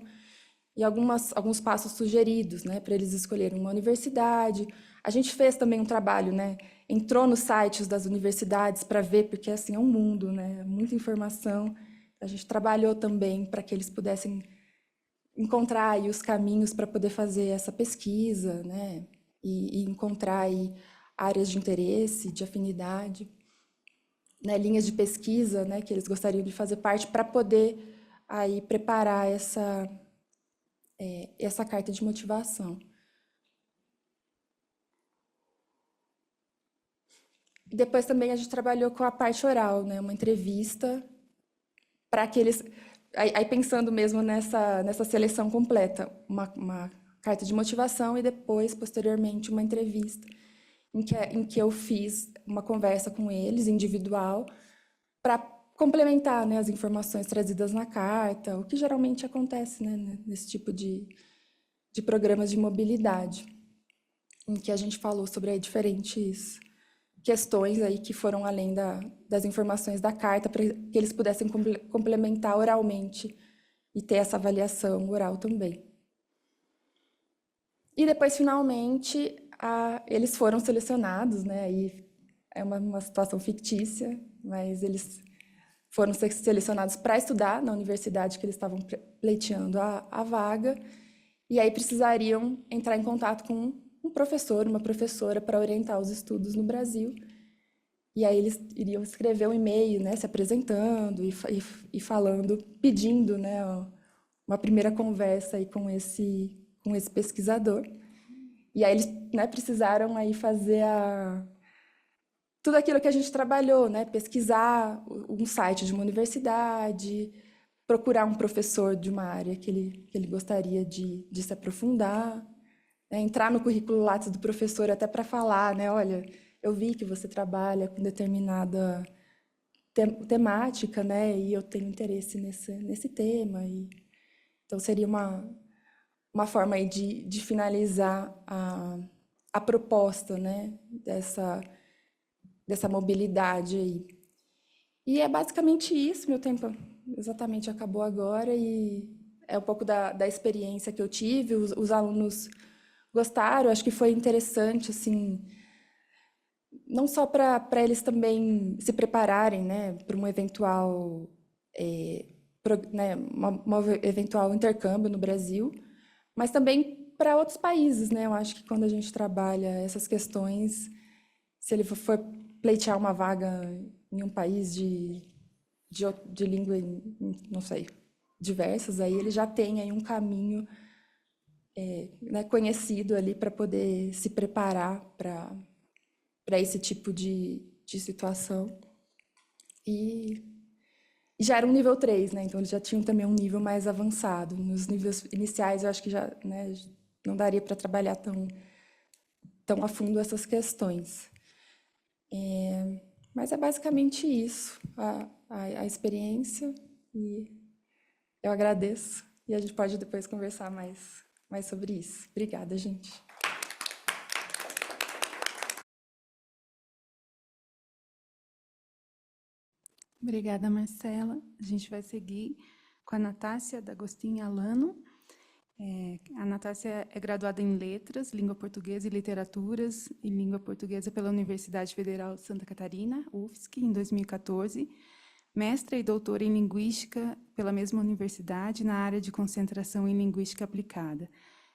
E alguns passos sugeridos, né, para eles escolherem uma universidade. A gente fez também um trabalho, né, entrou nos sites das universidades para ver, porque assim é um mundo, né, muita informação. A gente trabalhou também para que eles pudessem encontrar aí os caminhos para poder fazer essa pesquisa, né, e encontrar aí áreas de interesse, de afinidade, né, linhas de pesquisa, né, que eles gostariam de fazer parte para poder aí preparar essa carta de motivação. E depois também a gente trabalhou com a parte oral, né? Uma entrevista para que eles... Aí pensando mesmo nessa seleção completa, uma carta de motivação e depois, posteriormente, uma entrevista em que eu fiz uma conversa com eles, individual, para complementar, né, as informações trazidas na carta, o que geralmente acontece, né, nesse tipo de programas de mobilidade, em que a gente falou sobre aí diferentes questões aí que foram além das informações da carta, para que eles pudessem complementar oralmente e ter essa avaliação oral também. E depois, finalmente, eles foram selecionados, né? Aí é uma situação fictícia, Mas eles foram selecionados para estudar na universidade que eles estavam pleiteando a vaga, e aí precisariam entrar em contato com um professor, uma professora, para orientar os estudos no Brasil. E aí eles iriam escrever um e-mail, né, se apresentando e falando, pedindo, né, uma primeira conversa aí com esse pesquisador. E aí eles, né, precisaram aí fazer tudo aquilo que a gente trabalhou, né, pesquisar um site de uma universidade, procurar um professor de uma área que ele gostaria de se aprofundar, né, entrar no currículo Lattes do professor até para falar, né, olha, eu vi que você trabalha com determinada temática, né, e eu tenho interesse nesse tema. Então, seria uma forma aí de finalizar a proposta, né, dessa mobilidade aí. E é basicamente isso, meu tempo exatamente acabou agora, e é um pouco da experiência que eu tive, os alunos gostaram, acho que foi interessante, assim, não só para eles também se prepararem, né, para um eventual, né, uma eventual intercâmbio no Brasil, mas também para outros países, né? Eu acho que quando a gente trabalha essas questões, se ele for pleitear uma vaga em um país de língua, não sei, diversas, aí ele já tem aí um caminho né, conhecido ali para poder se preparar para esse tipo de situação. E já era um nível 3, né? Então eles já tinham também um nível mais avançado. Nos níveis iniciais, eu acho que já, né, não daria para trabalhar tão a fundo essas questões. Mas é basicamente isso, a experiência, e eu agradeço. E a gente pode depois conversar mais sobre isso. Obrigada, gente. Obrigada, Marcela. A gente vai seguir com a Natácia D'Agostinho Alano. A Natácia é graduada em Letras, Língua Portuguesa e Literaturas e Língua Portuguesa pela Universidade Federal de Santa Catarina, UFSC, em 2014. Mestra e doutora em Linguística pela mesma universidade na área de concentração em Linguística Aplicada.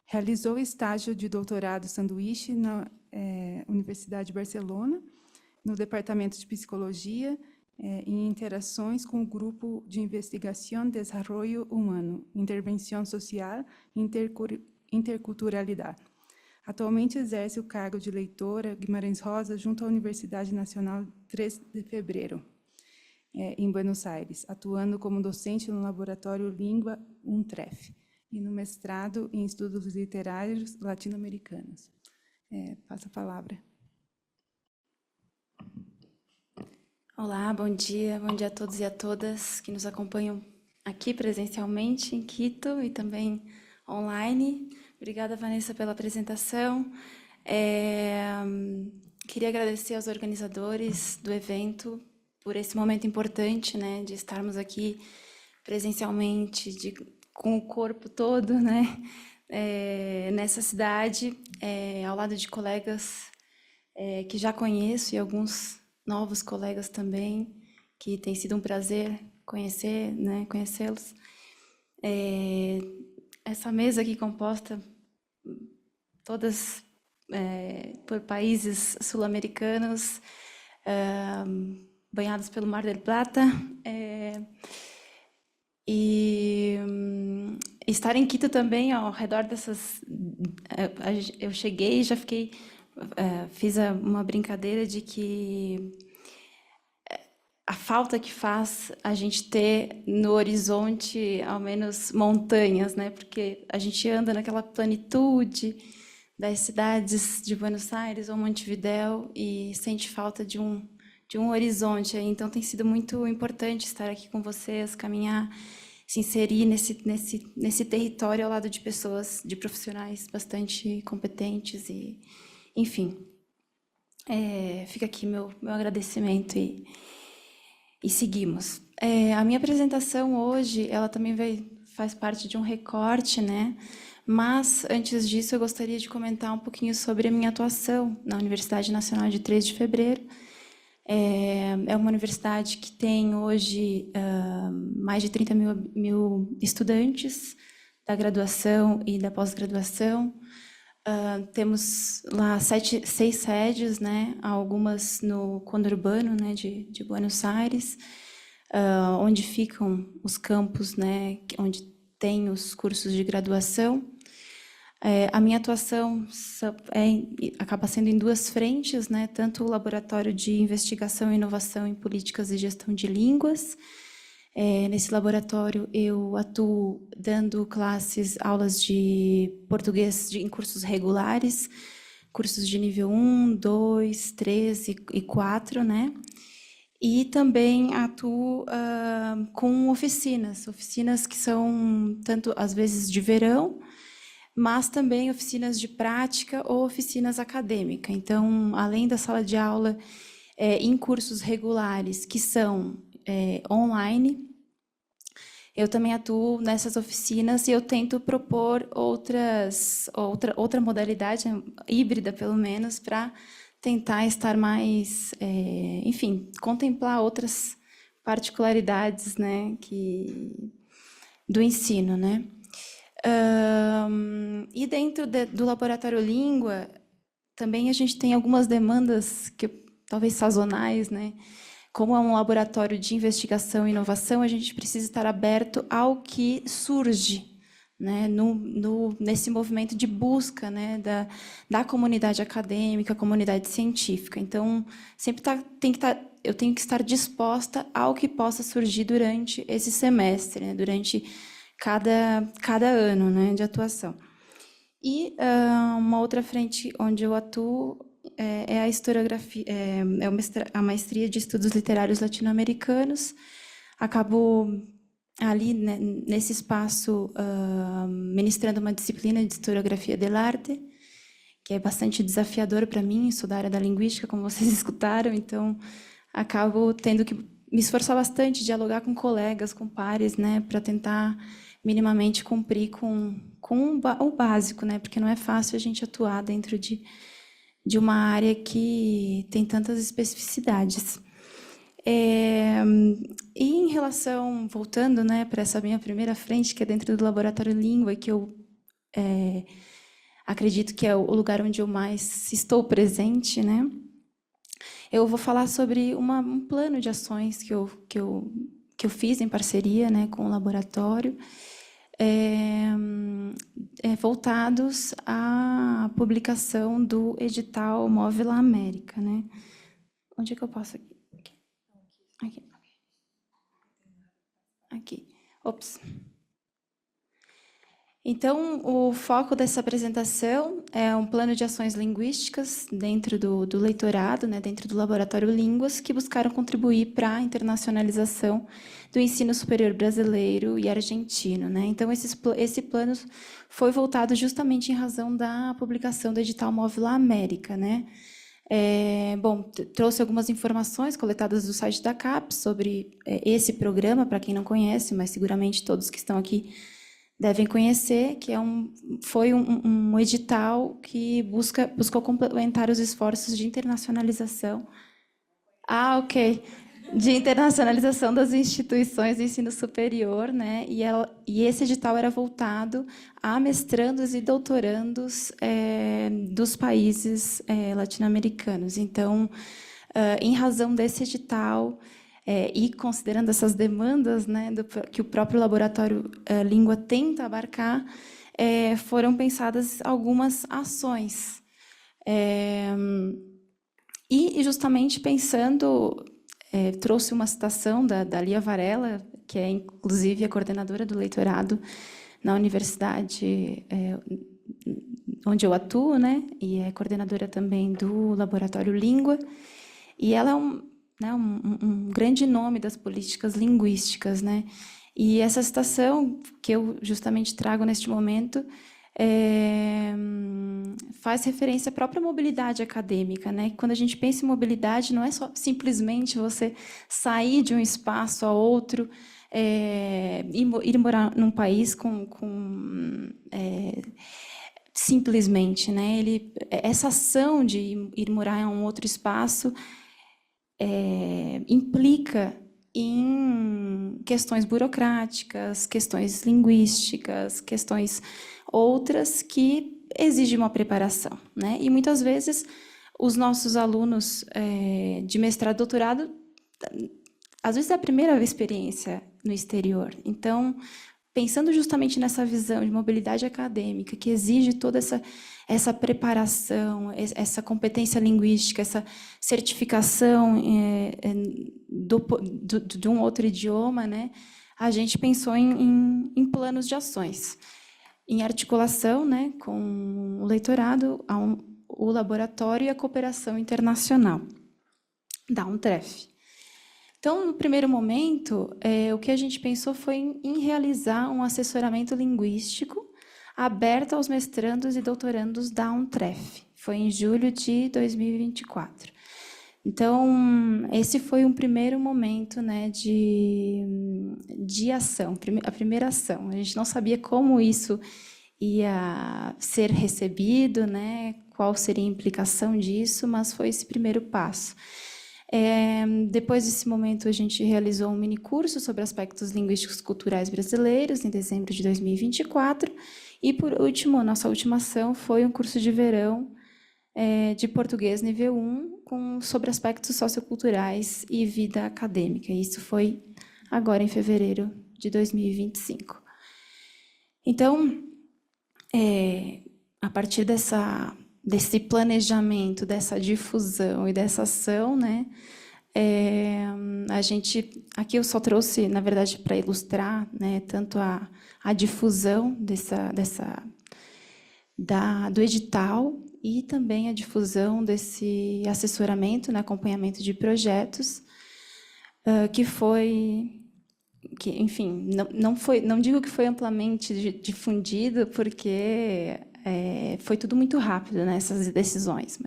Realizou estágio de doutorado sanduíche na Universidade de Barcelona, no Departamento de Psicologia, em interações com o Grupo de Investigação de Desarrollo Humano, Intervenção Social e Interculturalidade. Atualmente exerce o cargo de leitora Guimarães Rosa junto à Universidade Nacional 3 de Fevereiro, em Buenos Aires, atuando como docente no Laboratório Língua UNTREF e no mestrado em Estudos Literários Latino-Americanos. Passa a palavra. Olá, bom dia a todos e a todas que nos acompanham aqui presencialmente em Quito e também online. Obrigada, Vanessa, pela apresentação. Queria agradecer aos organizadores do evento por esse momento importante, né, de estarmos aqui presencialmente, com o corpo todo, né, nessa cidade, ao lado de colegas que já conheço e alguns novos colegas também, que tem sido um prazer conhecê-los. Essa mesa aqui composta todas por países sul-americanos, banhados pelo Mar del Plata, e estar em Quito também, ao redor dessas... Eu cheguei e já fiquei... fiz uma brincadeira de que a falta que faz a gente ter no horizonte, ao menos, montanhas, né? Porque a gente anda naquela plenitude das cidades de Buenos Aires ou Montevidéu e sente falta de um horizonte. Então, tem sido muito importante estar aqui com vocês, caminhar, se inserir nesse território ao lado de pessoas, de profissionais bastante competentes e... Enfim, fica aqui meu agradecimento e seguimos. A minha apresentação hoje, ela também faz parte de um recorte, né? Mas, antes disso, eu gostaria de comentar um pouquinho sobre a minha atuação na Universidade Nacional de 3 de Fevereiro. É uma universidade que tem hoje mais de 30 mil estudantes da graduação e da pós-graduação. Temos lá 6 sedes, né? Algumas no conurbano, né, de Buenos Aires, onde ficam os campos, né, onde tem os cursos de graduação. A minha atuação acaba sendo em 2 frentes, né? Tanto o Laboratório de Investigação e Inovação em Políticas e Gestão de Línguas. Nesse laboratório, eu atuo dando aulas de português em cursos regulares, cursos de nível 1, 2, 3 e 4, né? E também atuo com oficinas que são tanto, às vezes, de verão, mas também oficinas de prática ou oficinas acadêmicas. Então, além da sala de aula em cursos regulares, que são online, eu também atuo nessas oficinas e eu tento propor outra modalidade, híbrida pelo menos, para tentar estar mais, enfim, contemplar outras particularidades, né, do ensino, né? E dentro do Laboratório Língua, também a gente tem algumas demandas que talvez sazonais, né? Como é um laboratório de investigação e inovação, a gente precisa estar aberto ao que surge, né? Nesse movimento de busca, né, da comunidade acadêmica, comunidade científica. Então, sempre eu tenho que estar disposta ao que possa surgir durante esse semestre, né? Durante cada ano, né, de atuação. E uma outra frente onde eu atuo é a historiografia, a maestria de estudos literários latino-americanos. Acabo ali, né, nesse espaço, ministrando uma disciplina de historiografia dell'arte, que é bastante desafiador para mim, sou da área da linguística, como vocês escutaram, então acabo tendo que me esforçar bastante, dialogar com colegas, com pares, né, para tentar minimamente cumprir com o básico, né, porque não é fácil a gente atuar dentro de uma área que tem tantas especificidades. E em relação, voltando, né, para essa minha primeira frente, que é dentro do Laboratório Língua, que eu acredito que é o lugar onde eu mais estou presente, né, eu vou falar sobre um plano de ações que eu fiz em parceria, né, com o laboratório, voltados à publicação do edital Móvel América, né? Onde é que eu posso aqui? Aqui. Ops. Então, o foco dessa apresentação é um plano de ações linguísticas dentro do leitorado, né, dentro do Laboratório Línguas, que buscaram contribuir para a internacionalização do ensino superior brasileiro e argentino, né? Então, esse plano foi voltado justamente em razão da publicação do edital Móvel América, né? Bom, trouxe algumas informações coletadas do site da CAPES sobre esse programa, para quem não conhece, mas seguramente todos que estão aqui devem conhecer, que foi um edital que buscou complementar os esforços de internacionalização. Ok. De internacionalização das instituições de ensino superior, né? E esse edital era voltado a mestrandos e doutorandos dos países latino-americanos. Então, em razão desse edital, e considerando essas demandas, né, que o próprio Laboratório Língua tenta abarcar, foram pensadas algumas ações. E justamente pensando, trouxe uma citação da Lia Varela, que é inclusive a coordenadora do leitorado na universidade onde eu atuo, né, e é coordenadora também do Laboratório Língua, e ela é um grande nome das políticas linguísticas, né? E essa citação que eu justamente trago neste momento faz referência à própria mobilidade acadêmica, né? Quando a gente pensa em mobilidade, não é só simplesmente você sair de um espaço a outro, ir morar num país simplesmente, né? Essa ação de ir morar em um outro espaço implica em questões burocráticas, questões linguísticas, questões outras que exigem uma preparação, né? E muitas vezes os nossos alunos de mestrado e doutorado, às vezes é a primeira experiência no exterior. Então, pensando justamente nessa visão de mobilidade acadêmica, que exige toda essa preparação, essa competência linguística, essa certificação de um outro idioma, né, a gente pensou em planos de ações, em articulação, né, com o leitorado, o laboratório e a cooperação internacional, da UNTREF. Então, no primeiro momento, o que a gente pensou foi em realizar um assessoramento linguístico aberto aos mestrandos e doutorandos da UNTREF. Foi em julho de 2024. Então, esse foi um primeiro momento, né, de ação, a primeira ação. A gente não sabia como isso ia ser recebido, né, qual seria a implicação disso, mas foi esse primeiro passo. Depois desse momento, a gente realizou um minicurso sobre aspectos linguísticos culturais brasileiros, em dezembro de 2024. E, por último, a nossa última ação foi um curso de verão de português nível 1, sobre aspectos socioculturais e vida acadêmica. Isso foi agora em fevereiro de 2025. Então, a partir desse planejamento, dessa difusão e dessa ação, né, a gente, aqui eu só trouxe, na verdade, para ilustrar, né, tanto a difusão do edital e também a difusão desse assessoramento, né, acompanhamento de projetos, enfim, não digo que foi amplamente difundido, porque foi tudo muito rápido, né, essas decisões,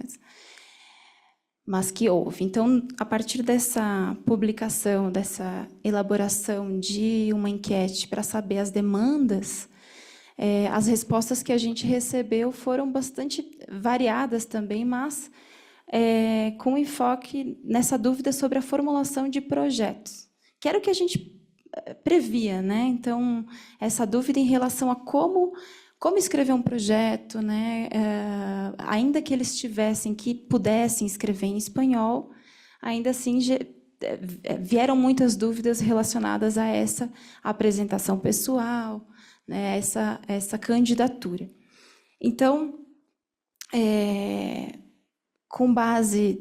mas que houve. Então, a partir dessa publicação, dessa elaboração de uma enquete para saber as demandas, as respostas que a gente recebeu foram bastante variadas também, mas com enfoque nessa dúvida sobre a formulação de projetos, que era o que a gente previa, né? Então, essa dúvida em relação a como escrever um projeto, né? Ainda que eles pudessem escrever em espanhol, ainda assim vieram muitas dúvidas relacionadas a essa apresentação pessoal, né? Essa candidatura. Então, com base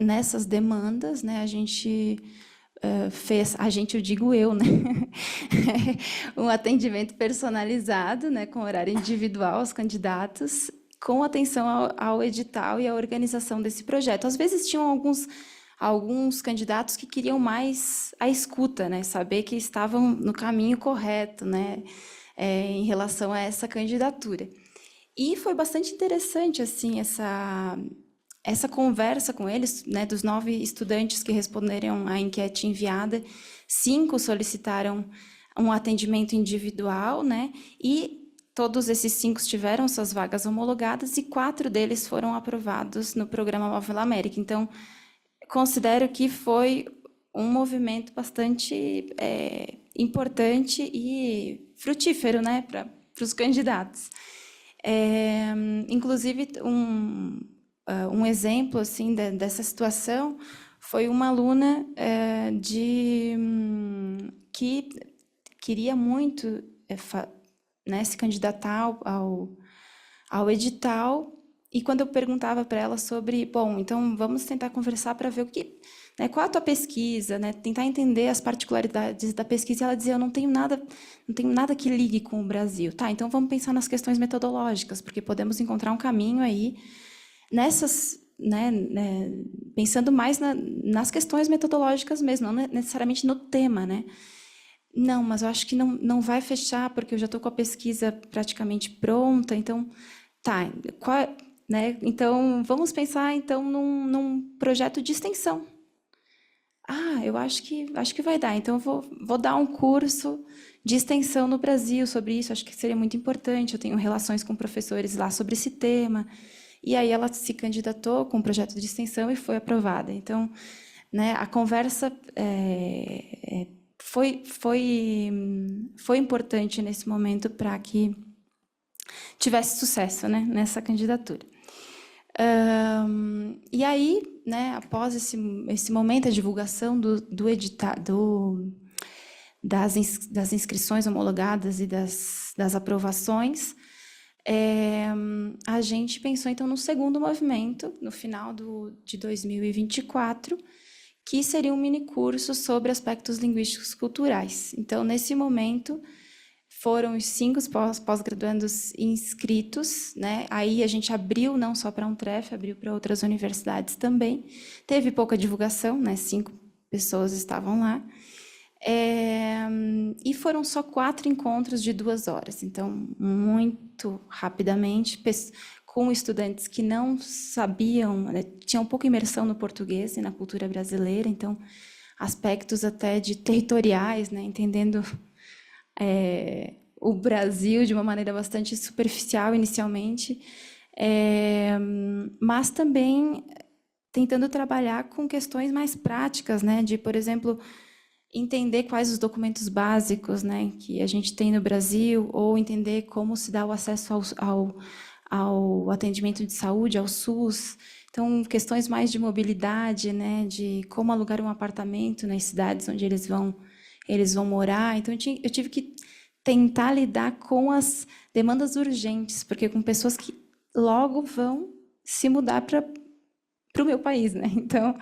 nessas demandas, né, a gente eu digo eu, né? Um atendimento personalizado, né, com horário individual aos candidatos, com atenção ao edital e à organização desse projeto. Às vezes tinham alguns candidatos que queriam mais a escuta, né, saber que estavam no caminho correto, né, em relação a essa candidatura. E foi bastante interessante assim essa conversa com eles, né, dos 9 estudantes que responderam à enquete enviada, 5 solicitaram um atendimento individual, né, e todos esses 5 tiveram suas vagas homologadas e 4 deles foram aprovados no programa Móvel América. Então, considero que foi um movimento bastante importante e frutífero, né, para os candidatos. Inclusive, um exemplo assim dessa situação foi uma aluna que queria muito né, se candidatar ao edital, e quando eu perguntava para ela sobre, bom, então vamos tentar conversar para ver né, qual a tua pesquisa, né, tentar entender as particularidades da pesquisa, e ela dizia, eu não tenho nada que ligue com o Brasil. Tá, então vamos pensar nas questões metodológicas, porque podemos encontrar um caminho aí nessas, né, pensando mais nas questões metodológicas mesmo, não necessariamente no tema, né? Não, mas eu acho que não vai fechar, porque eu já estou com a pesquisa praticamente pronta, então, tá, né? Então, vamos pensar então num projeto de extensão. Eu acho que vai dar, então eu vou dar um curso de extensão no Brasil sobre isso, acho que seria muito importante, eu tenho relações com professores lá sobre esse tema. e aí ela se candidatou com um projeto de extensão e foi aprovada. Então, né, a conversa foi importante nesse momento para que tivesse sucesso, né, nessa candidatura. E aí, né, após esse momento, a divulgação das inscrições homologadas e das aprovações, a gente pensou, então, no segundo movimento, no final de 2024, que seria um minicurso sobre aspectos linguísticos culturais. Então, nesse momento, foram os 5 pós-graduandos inscritos, né? Aí a gente abriu não só para a Untref, abriu para outras universidades também. Teve pouca divulgação, né? 5 pessoas estavam lá. E foram só 4 encontros de 2 horas. Então, muito rapidamente, com estudantes que não sabiam, né? Tinham pouca imersão no português e na cultura brasileira, então, aspectos até de territoriais, né? Entendendo o Brasil de uma maneira bastante superficial inicialmente, mas também tentando trabalhar com questões mais práticas, né, de, por exemplo, entender quais os documentos básicos, né, que a gente tem no Brasil, ou entender como se dá o acesso ao atendimento de saúde, ao SUS. Então, questões mais de mobilidade, né, de como alugar um apartamento nas cidades onde eles vão morar. Então, eu tive que tentar lidar com as demandas urgentes, porque com pessoas que logo vão se mudar para o meu país, né? Então,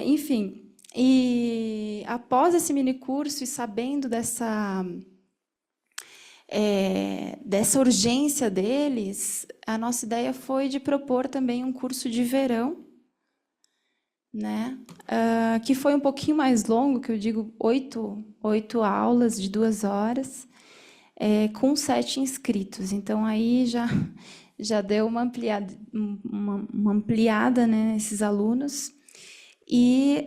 enfim. E após esse minicurso e sabendo dessa urgência deles, a nossa ideia foi de propor também um curso de verão, né? Que foi um pouquinho mais longo, que eu digo 8 aulas de 2 horas, com 7 inscritos. Então, aí já deu uma ampliada, né, nesses alunos. E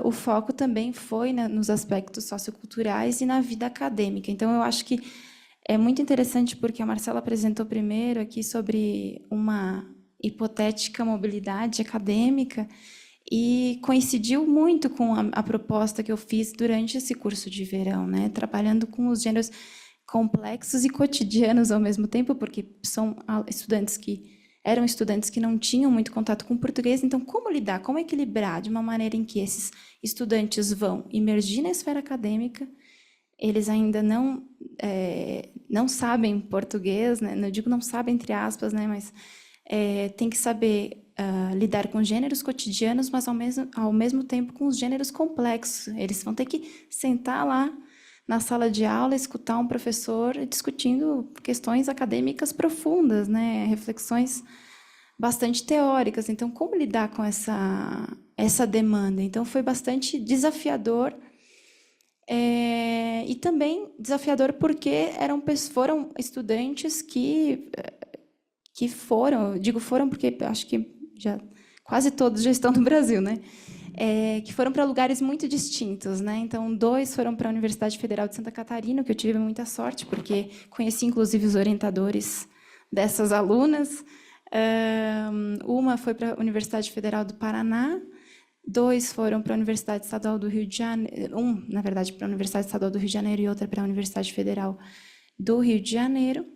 o foco também foi, né, nos aspectos socioculturais e na vida acadêmica. Então, eu acho que é muito interessante, porque a Marcela apresentou primeiro aqui sobre uma hipotética mobilidade acadêmica, e coincidiu muito com a proposta que eu fiz durante esse curso de verão, né? Trabalhando com os gêneros complexos e cotidianos ao mesmo tempo, porque eram estudantes que não tinham muito contato com o português. Então, como lidar, como equilibrar de uma maneira em que esses estudantes vão imergir na esfera acadêmica, eles ainda não sabem português, né? Não digo não sabem, entre aspas, né? Mas tem que saber lidar com gêneros cotidianos, mas ao mesmo tempo com os gêneros complexos. Eles vão ter que sentar lá na sala de aula, escutar um professor discutindo questões acadêmicas profundas, né? Reflexões bastante teóricas. Então, como lidar com essa demanda? Então, foi bastante desafiador, e também desafiador porque foram estudantes que foram porque acho que quase todos já estão no Brasil, né? Que foram para lugares muito distintos, né? Então, 2 foram para a Universidade Federal de Santa Catarina, que eu tive muita sorte, porque conheci, inclusive, os orientadores dessas alunas. Uma foi para a Universidade Federal do Paraná, 2 foram para a Universidade Estadual do Rio de Janeiro, na verdade, para a Universidade Estadual do Rio de Janeiro e outra para a Universidade Federal do Rio de Janeiro,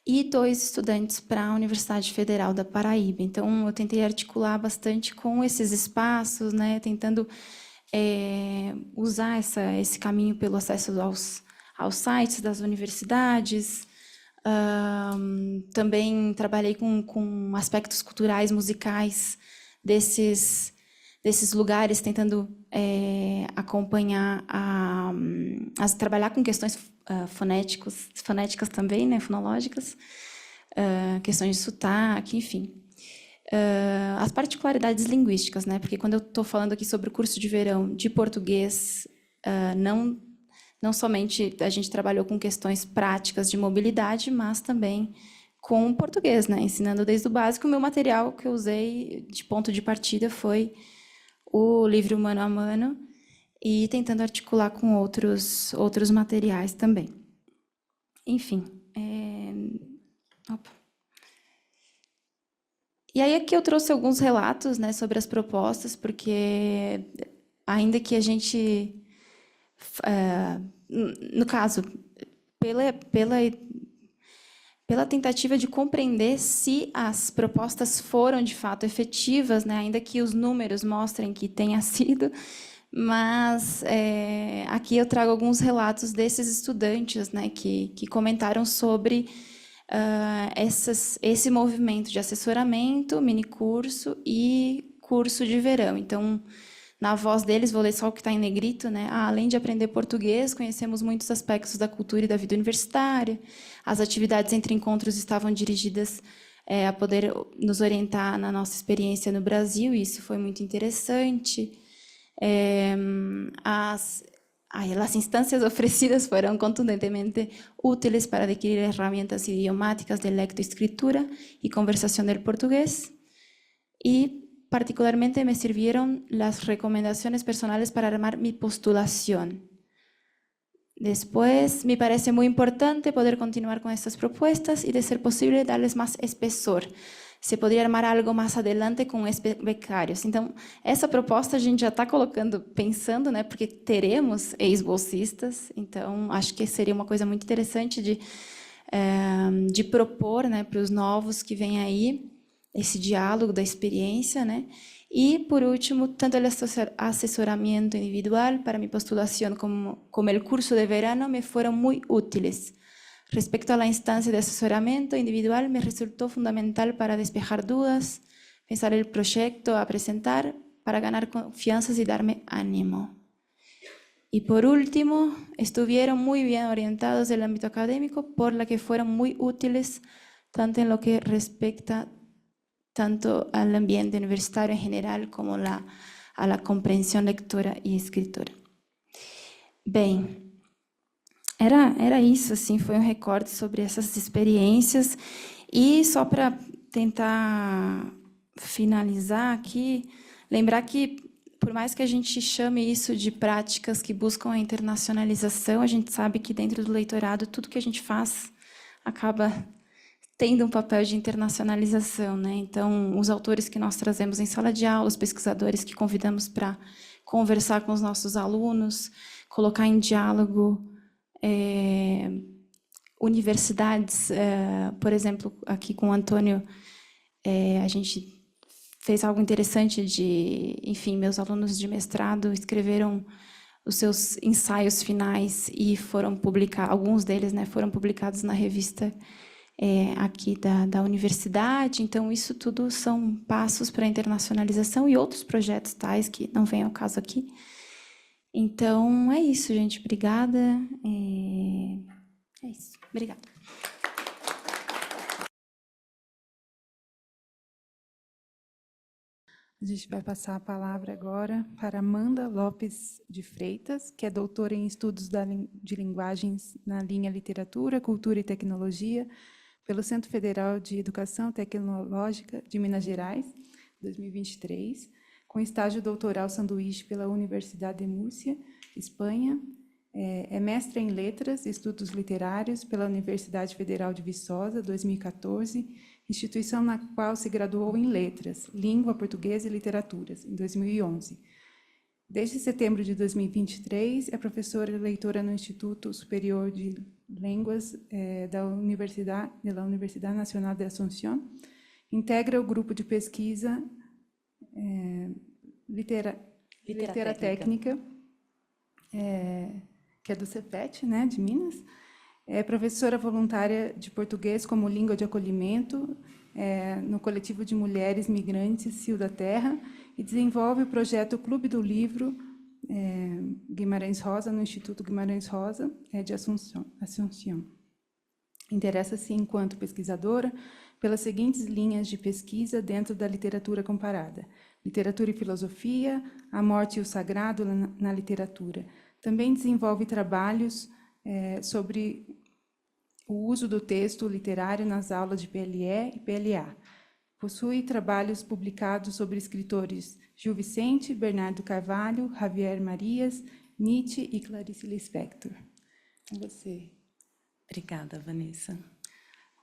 e 2 estudantes para a Universidade Federal da Paraíba. Então, eu tentei articular bastante com esses espaços, né, tentando usar esse caminho pelo acesso aos sites das universidades. Também trabalhei com aspectos culturais, musicais desses lugares, tentando acompanhar, trabalhar com questões fonéticas também, né, fonológicas, questões de sotaque, enfim. As particularidades linguísticas, né, porque quando eu estou falando aqui sobre o curso de verão de português, não somente a gente trabalhou com questões práticas de mobilidade, mas também com o português, né, ensinando desde o básico. O meu material que eu usei de ponto de partida foi o livro Mano a Mano, e tentando articular com outros materiais também. Enfim. E aí aqui eu trouxe alguns relatos, né, sobre as propostas, porque ainda que a gente, no caso, pela tentativa de compreender se as propostas foram de fato efetivas, né, ainda que os números mostrem que tenha sido, mas aqui eu trago alguns relatos desses estudantes, né, que comentaram sobre esse movimento de assessoramento, minicurso e curso de verão. Então, na voz deles, vou ler só o que está em negrito, né? Além de aprender português, conhecemos muitos aspectos da cultura e da vida universitária. As atividades entre encontros estavam dirigidas a poder nos orientar na nossa experiência no Brasil, e isso foi muito interessante. Las instancias ofrecidas fueron contundentemente útiles para adquirir herramientas idiomáticas de lectoescritura y conversación del portugués, y particularmente me sirvieron las recomendaciones personales para armar mi postulación. Después, me parece muy importante poder continuar con estas propuestas y, de ser posible, darles más espessor. Se poderia armar algo mais adelante com ex-becários. Então, essa proposta a gente já está colocando, pensando, né, porque teremos ex-bolsistas, então acho que seria uma coisa muito interessante de propor, né, para os novos que vêm aí, esse diálogo da experiência, né? E, por último, tanto o assessoramento individual para mi postulación como el curso de verano me fueron muy útiles. Respecto a la instancia de asesoramiento individual, me resultó fundamental para despejar dudas, pensar el proyecto a presentar, para ganar confianzas y darme ánimo. Y por último, estuvieron muy bien orientados del ámbito académico, por lo que fueron muy útiles tanto en lo que respecta tanto al ambiente universitario en general como a la comprensión lectora y escritora. Bem, era isso, assim, foi recorte sobre essas experiências. E só para tentar finalizar aqui, lembrar que, por mais que a gente chame isso de práticas que buscam a internacionalização, a gente sabe que dentro do leitorado tudo que a gente faz acaba tendo um papel de internacionalização, né? Então, os autores que nós trazemos em sala de aula, os pesquisadores que convidamos para conversar com os nossos alunos, colocar em diálogo universidades, por exemplo, aqui com o Antônio, a gente fez algo interessante enfim, meus alunos de mestrado escreveram os seus ensaios finais e foram publicados, alguns deles, né, foram publicados na revista aqui da universidade. Então, isso tudo são passos para a internacionalização e outros projetos tais que não vêm ao caso aqui. Então, é isso, gente. Obrigada. É isso. Obrigada. A gente vai passar a palavra agora para Amanda Lopes de Freitas, que é doutora em Estudos de Linguagens na linha Literatura, Cultura e Tecnologia, pelo Centro Federal de Educação Tecnológica de Minas Gerais, 2023, com estágio doutoral sanduíche pela Universidade de Múrcia, Espanha. É mestra em Letras e Estudos Literários pela Universidade Federal de Viçosa, 2014, instituição na qual se graduou em Letras, Língua Portuguesa e Literaturas, em 2011. Desde setembro de 2023, é professora e leitora no Instituto Superior de Línguas da Universidade Nacional de Asunción. Integra o grupo de pesquisa Literatécnica, que é do CEPET, né, de Minas. É professora voluntária de português como língua de acolhimento no coletivo de mulheres migrantes Cio da Terra e desenvolve o projeto Clube do Livro Guimarães Rosa, no Instituto Guimarães Rosa, de Assunção. Interessa-se, enquanto pesquisadora, pelas seguintes linhas de pesquisa dentro da literatura comparada: literatura e filosofia, a morte e o sagrado na literatura. Também desenvolve trabalhos sobre o uso do texto literário nas aulas de PLE e PLA. Possui trabalhos publicados sobre escritores Gil Vicente, Bernardo Carvalho, Javier Marias, Nietzsche e Clarice Lispector. Com você. Obrigada, Vanessa.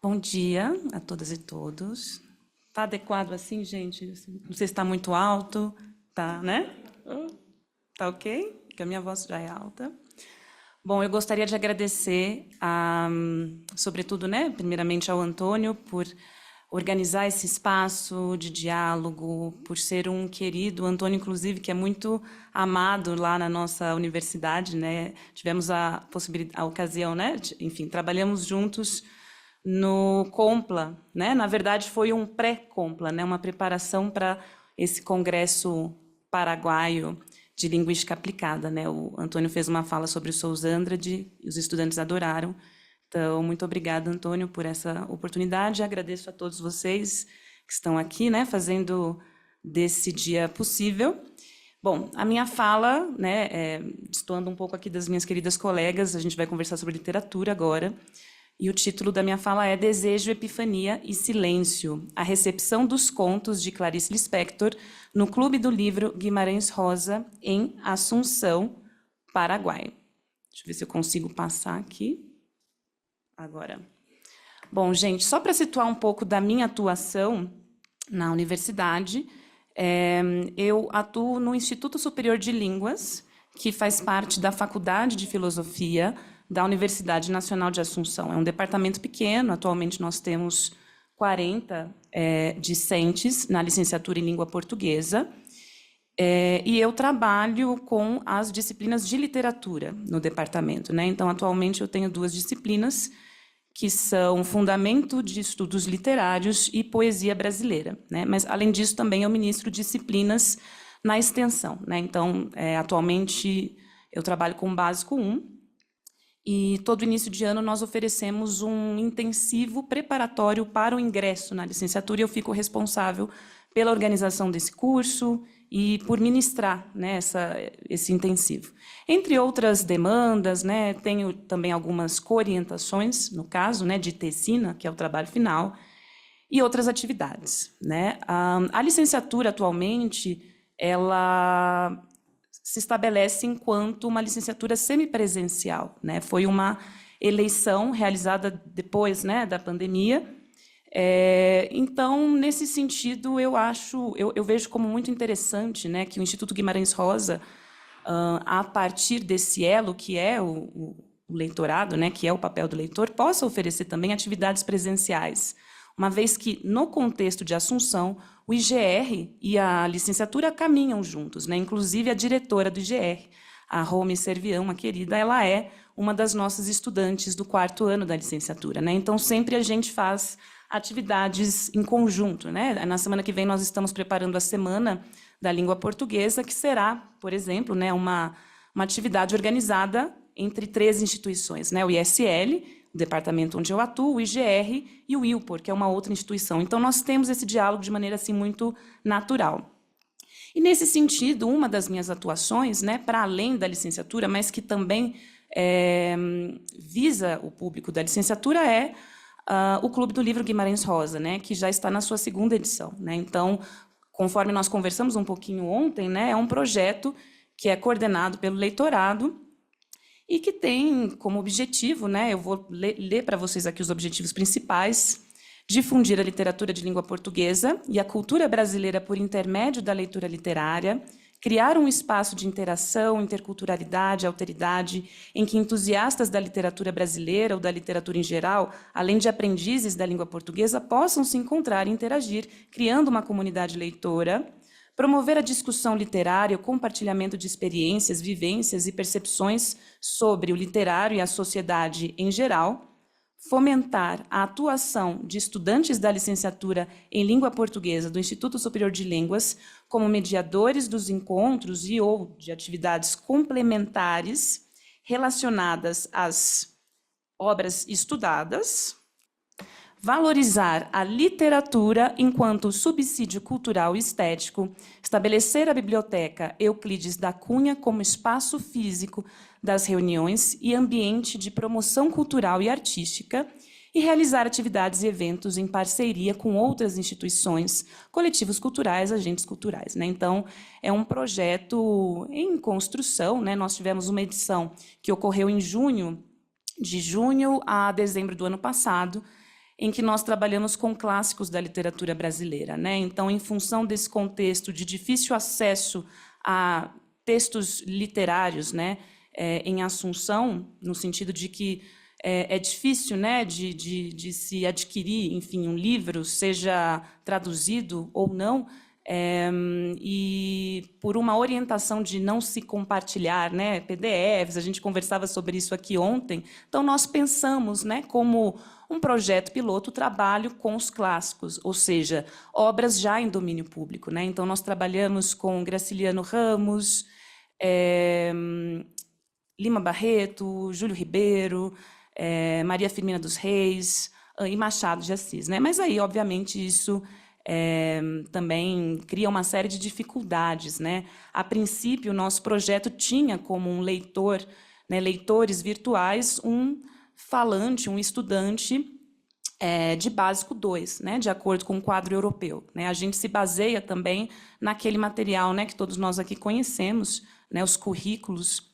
Bom dia a todas e todos. Tá adequado assim, gente? Não sei se está muito alto. Tá, né? Tá ok? Porque a minha voz já é alta. Bom, eu gostaria de agradecer, sobretudo, né, primeiramente ao Antônio, por organizar esse espaço de diálogo, por ser um querido, o Antônio, inclusive, que é muito amado lá na nossa universidade, né? Tivemos a ocasião, né? Enfim, trabalhamos juntos no Compla, né? Na verdade, foi um pré-Compla, né? Uma preparação para esse congresso paraguaio de linguística aplicada, né? O Antônio fez uma fala sobre o Sousa Andrade e os estudantes adoraram. Então, muito obrigada, Antônio, por essa oportunidade. Agradeço a todos vocês que estão aqui, né, fazendo desse dia possível. Bom, a minha fala, né, destoando um pouco aqui das minhas queridas colegas, a gente vai conversar sobre literatura agora, e o título da minha fala é Desejo, Epifania e Silêncio, a recepção dos contos de Clarice Lispector no Clube do Livro Guimarães Rosa, em Assunção, Paraguai. Deixa eu ver se eu consigo passar aqui. Agora. Bom, gente, só para situar um pouco da minha atuação na universidade, eu atuo no Instituto Superior de Línguas, que faz parte da Faculdade de Filosofia da Universidade Nacional de Assunção. É um departamento pequeno, atualmente nós temos 40 discentes na licenciatura em língua portuguesa, e eu trabalho com as disciplinas de literatura no departamento, né? Então, atualmente, eu tenho 2 disciplinas, que são Fundamento de Estudos Literários e Poesia Brasileira, né? Mas, além disso, também eu ministro disciplinas na extensão, né? Então, atualmente, eu trabalho com o Básico 1, e todo início de ano nós oferecemos um intensivo preparatório para o ingresso na licenciatura, e eu fico responsável pela organização desse curso e por ministrar, né, esse intensivo. Entre outras demandas, né, tenho também algumas coorientações, no caso, né, de tecina, que é o trabalho final, e outras atividades, né. A licenciatura, atualmente, ela se estabelece enquanto uma licenciatura semipresencial, né. Foi uma eleição realizada depois, né, da pandemia. Então, nesse sentido, eu vejo como muito interessante, né, que o Instituto Guimarães Rosa, a partir desse elo que é o leitorado, né, que é o papel do leitor, possa oferecer também atividades presenciais, uma vez que, no contexto de Assunção, o IGR e a licenciatura caminham juntos, né, inclusive a diretora do IGR, a Rome Servião, uma querida, ela é uma das nossas estudantes do 4º ano da licenciatura, né, então sempre a gente faz atividades em conjunto, né? Na semana que vem nós estamos preparando a Semana da Língua Portuguesa, que será, por exemplo, né, uma atividade organizada entre 3 instituições, né? O ISL, o departamento onde eu atuo, o IGR e o ILPOR, que é uma outra instituição. Então, nós temos esse diálogo de maneira assim, muito natural. E, nesse sentido, uma das minhas atuações, né, para além da licenciatura, mas que também visa o público da licenciatura, é o Clube do Livro Guimarães Rosa, né, que já está na sua 2ª edição, né? Então, conforme nós conversamos um pouquinho ontem, né, é um projeto que é coordenado pelo leitorado e que tem como objetivo, né, eu vou ler para vocês aqui os objetivos principais: difundir a literatura de língua portuguesa e a cultura brasileira por intermédio da leitura literária, criar um espaço de interação, interculturalidade, alteridade, em que entusiastas da literatura brasileira ou da literatura em geral, além de aprendizes da língua portuguesa, possam se encontrar e interagir, criando uma comunidade leitora, promover a discussão literária, o compartilhamento de experiências, vivências e percepções sobre o literário e a sociedade em geral, fomentar a atuação de estudantes da licenciatura em língua portuguesa do Instituto Superior de Línguas como mediadores dos encontros e ou de atividades complementares relacionadas às obras estudadas, valorizar a literatura enquanto subsídio cultural e estético, estabelecer a Biblioteca Euclides da Cunha como espaço físico das reuniões e ambiente de promoção cultural e artística, e realizar atividades e eventos em parceria com outras instituições, coletivos culturais, agentes culturais, né? Então, é um projeto em construção, né? Nós tivemos uma edição que ocorreu de junho a dezembro do ano passado, em que nós trabalhamos com clássicos da literatura brasileira, né? Então, em função desse contexto de difícil acesso a textos literários, né, em Assunção, no sentido de que é difícil, né, de se adquirir, enfim, um livro, seja traduzido ou não, e por uma orientação de não se compartilhar, né, PDFs, a gente conversava sobre isso aqui ontem, então nós pensamos, né, como um projeto piloto, o trabalho com os clássicos, ou seja, obras já em domínio público, né? Então nós trabalhamos com Graciliano Ramos, Lima Barreto, Júlio Ribeiro, Maria Firmina dos Reis e Machado de Assis, né? Mas aí, obviamente, isso também cria uma série de dificuldades, né? A princípio, o nosso projeto tinha como um leitor, né, leitores virtuais, um falante, um estudante de básico 2, né, de acordo com o quadro europeu, né? A gente se baseia também naquele material, né, que todos nós aqui conhecemos, né, os currículos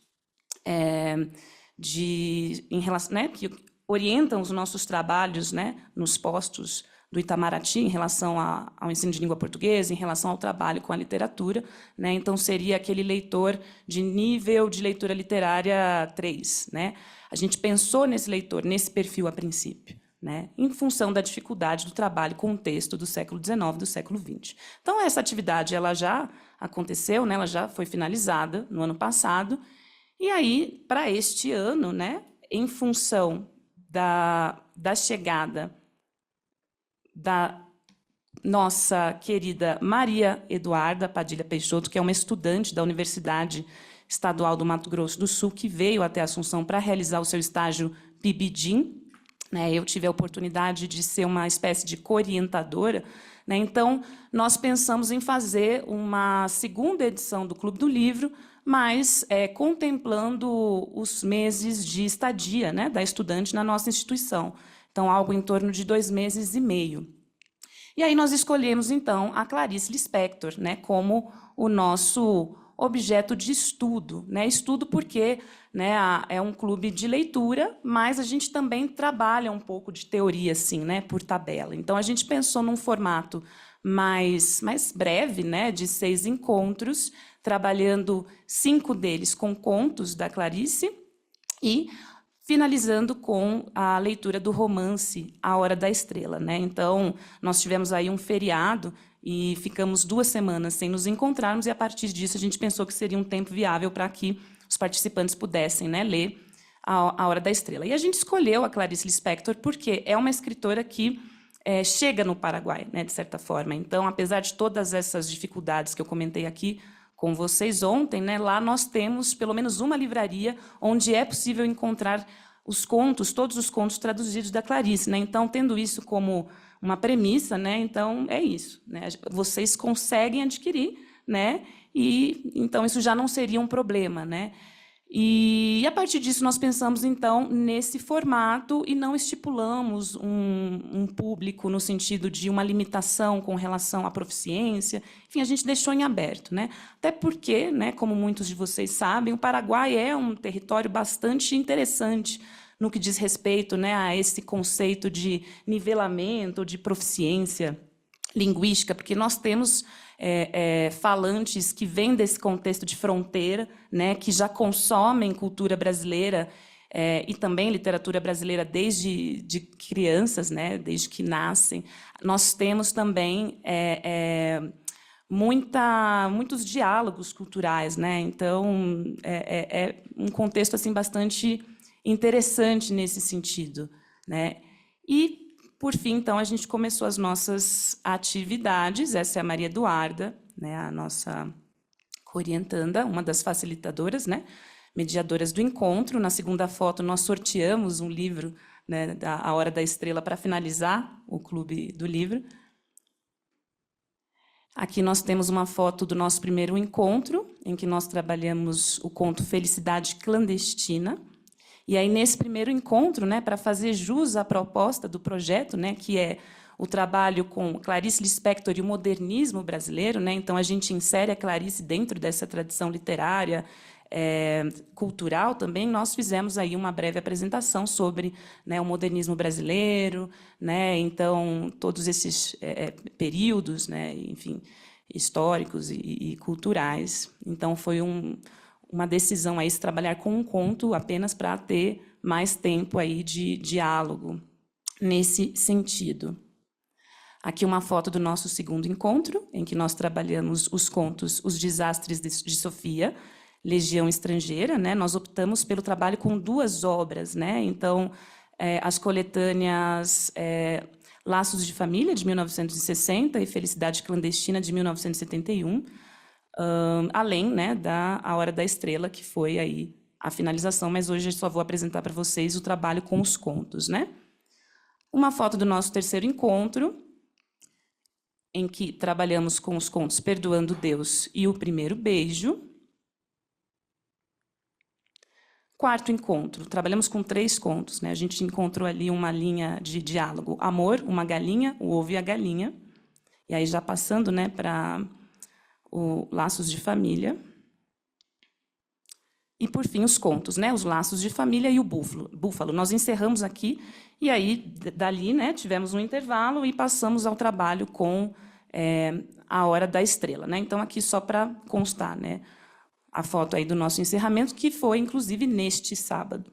em relação, né, que orientam os nossos trabalhos, né, nos postos do Itamaraty em relação ao ensino de língua portuguesa, em relação ao trabalho com a literatura, né? Então seria aquele leitor de nível de leitura literária 3, né? A gente pensou nesse leitor, nesse perfil a princípio, né, em função da dificuldade do trabalho com o texto do século XIX, do século XX. Então, essa atividade ela já aconteceu, né, ela já foi finalizada no ano passado, e aí, para este ano, né, em função da chegada da nossa querida Maria Eduarda Padilha Peixoto, que é uma estudante da Universidade Estadual do Mato Grosso do Sul, que veio até Assunção para realizar o seu estágio PIBIDIM, né? Eu tive a oportunidade de ser uma espécie de co-orientadora, né? Então, nós pensamos em fazer uma segunda edição do Clube do Livro, mas contemplando os meses de estadia, né, da estudante na nossa instituição. Então, algo em torno de 2 meses e meio. E aí nós escolhemos, então, a Clarice Lispector, né, como o nosso objeto de estudo, né? Estudo porque, né, é um clube de leitura, mas a gente também trabalha um pouco de teoria, assim, né, por tabela. Então, a gente pensou num formato mais breve, né, de 6 encontros, trabalhando 5 deles com contos da Clarice e finalizando com a leitura do romance A Hora da Estrela, né? Então, nós tivemos aí um feriado e ficamos 2 semanas sem nos encontrarmos, e, a partir disso, a gente pensou que seria um tempo viável para que os participantes pudessem, né, ler A Hora da Estrela. E a gente escolheu a Clarice Lispector porque é uma escritora que chega no Paraguai, né, de certa forma. Então, apesar de todas essas dificuldades que eu comentei aqui com vocês ontem, né, lá nós temos pelo menos uma livraria onde é possível encontrar os contos, todos os contos traduzidos da Clarice, né? Então, tendo isso como uma premissa, né, então é isso, né? Vocês conseguem adquirir, né? E então isso já não seria um problema, né? E a partir disso nós pensamos então nesse formato e não estipulamos um público no sentido de uma limitação com relação à proficiência. Enfim, a gente deixou em aberto, né? Até porque, né, como muitos de vocês sabem, o Paraguai é um território bastante interessante no que diz respeito, né, a esse conceito de nivelamento, de proficiência linguística, porque nós temos falantes que vêm desse contexto de fronteira, né, que já consomem cultura brasileira e também literatura brasileira desde de crianças, né, desde que nascem. Nós temos também muitos diálogos culturais, né? Então é um contexto assim bastante interessante nesse sentido, né? E por fim, então, a gente começou as nossas atividades. Essa é a Maria Eduarda, né, a nossa orientanda, uma das facilitadoras, né, mediadoras do encontro. Na segunda foto, nós sorteamos um livro, né, A Hora da Estrela para finalizar o Clube do Livro. Aqui nós temos uma foto do nosso primeiro encontro, em que nós trabalhamos o conto Felicidade Clandestina. E aí, nesse primeiro encontro, né, para fazer jus à proposta do projeto, né, que é o trabalho com Clarice Lispector e o modernismo brasileiro, né, então a gente insere a Clarice dentro dessa tradição literária cultural também, nós fizemos aí uma breve apresentação sobre, né, o modernismo brasileiro, né, então, todos esses períodos, né, enfim, históricos e culturais. Então, foi uma decisão aí de trabalhar com um conto apenas para ter mais tempo aí de diálogo nesse sentido. Aqui uma foto do nosso segundo encontro, em que nós trabalhamos os contos Os Desastres de Sofia, Legião Estrangeira, né? Nós optamos pelo trabalho com 2 obras, né? Então, as coletâneas Laços de Família, de 1960, e Felicidade Clandestina, de 1971, além, né, da A Hora da Estrela, que foi aí a finalização, mas hoje eu só vou apresentar para vocês o trabalho com os contos, né? Uma foto do nosso terceiro encontro, em que trabalhamos com os contos Perdoando Deus e O Primeiro Beijo. Quarto encontro, trabalhamos com 3 contos, né? A gente encontrou ali uma linha de diálogo: Amor, uma galinha, o ovo e a galinha. E aí já passando, né, para o Laços de Família. E, por fim, os contos, né? Os Laços de Família e o Búfalo. Nós encerramos aqui, e aí, dali, né, tivemos um intervalo e passamos ao trabalho com A Hora da Estrela, né? Então, aqui só para constar, né, a foto aí do nosso encerramento, que foi, inclusive, neste sábado.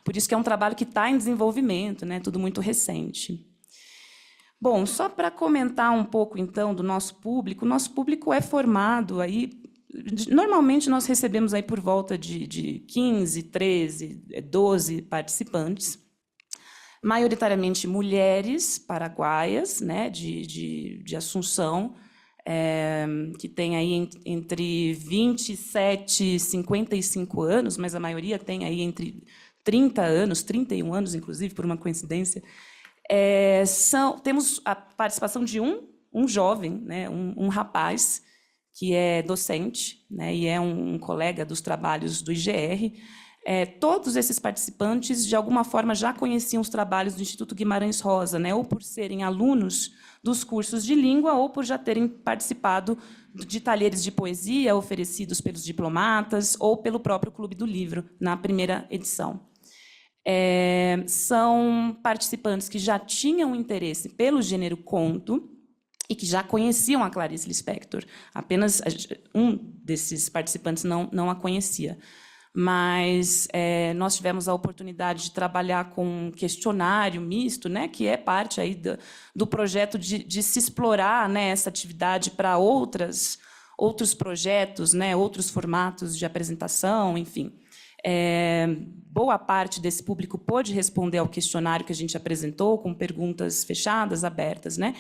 Por isso que é um trabalho que está em desenvolvimento, né? Tudo muito recente. Bom, só para comentar um pouco, então, do nosso público. O nosso público é formado aí... Normalmente, nós recebemos aí por volta de 15, 13, 12 participantes, maioritariamente mulheres paraguaias, né, de Assunção, que tem aí entre 27 e 55 anos, mas a maioria tem aí entre 30 anos, 31 anos, inclusive, por uma coincidência. Temos a participação de um jovem, né, um rapaz, que é docente, né, e é um colega dos trabalhos do IGR. Todos esses participantes, de alguma forma, já conheciam os trabalhos do Instituto Guimarães Rosa, né, ou por serem alunos dos cursos de língua, ou por já terem participado de talheres de poesia oferecidos pelos diplomatas, ou pelo próprio Clube do Livro, na primeira edição. São participantes que já tinham interesse pelo gênero conto, e que já conheciam a Clarice Lispector. Apenas um desses participantes não a conhecia. Mas nós tivemos a oportunidade de trabalhar com um questionário misto, né, que é parte aí do projeto de se explorar, né, essa atividade para outros projetos, né, outros formatos de apresentação, enfim. Boa parte desse público pôde responder ao questionário que a gente apresentou, com perguntas fechadas, abertas, né?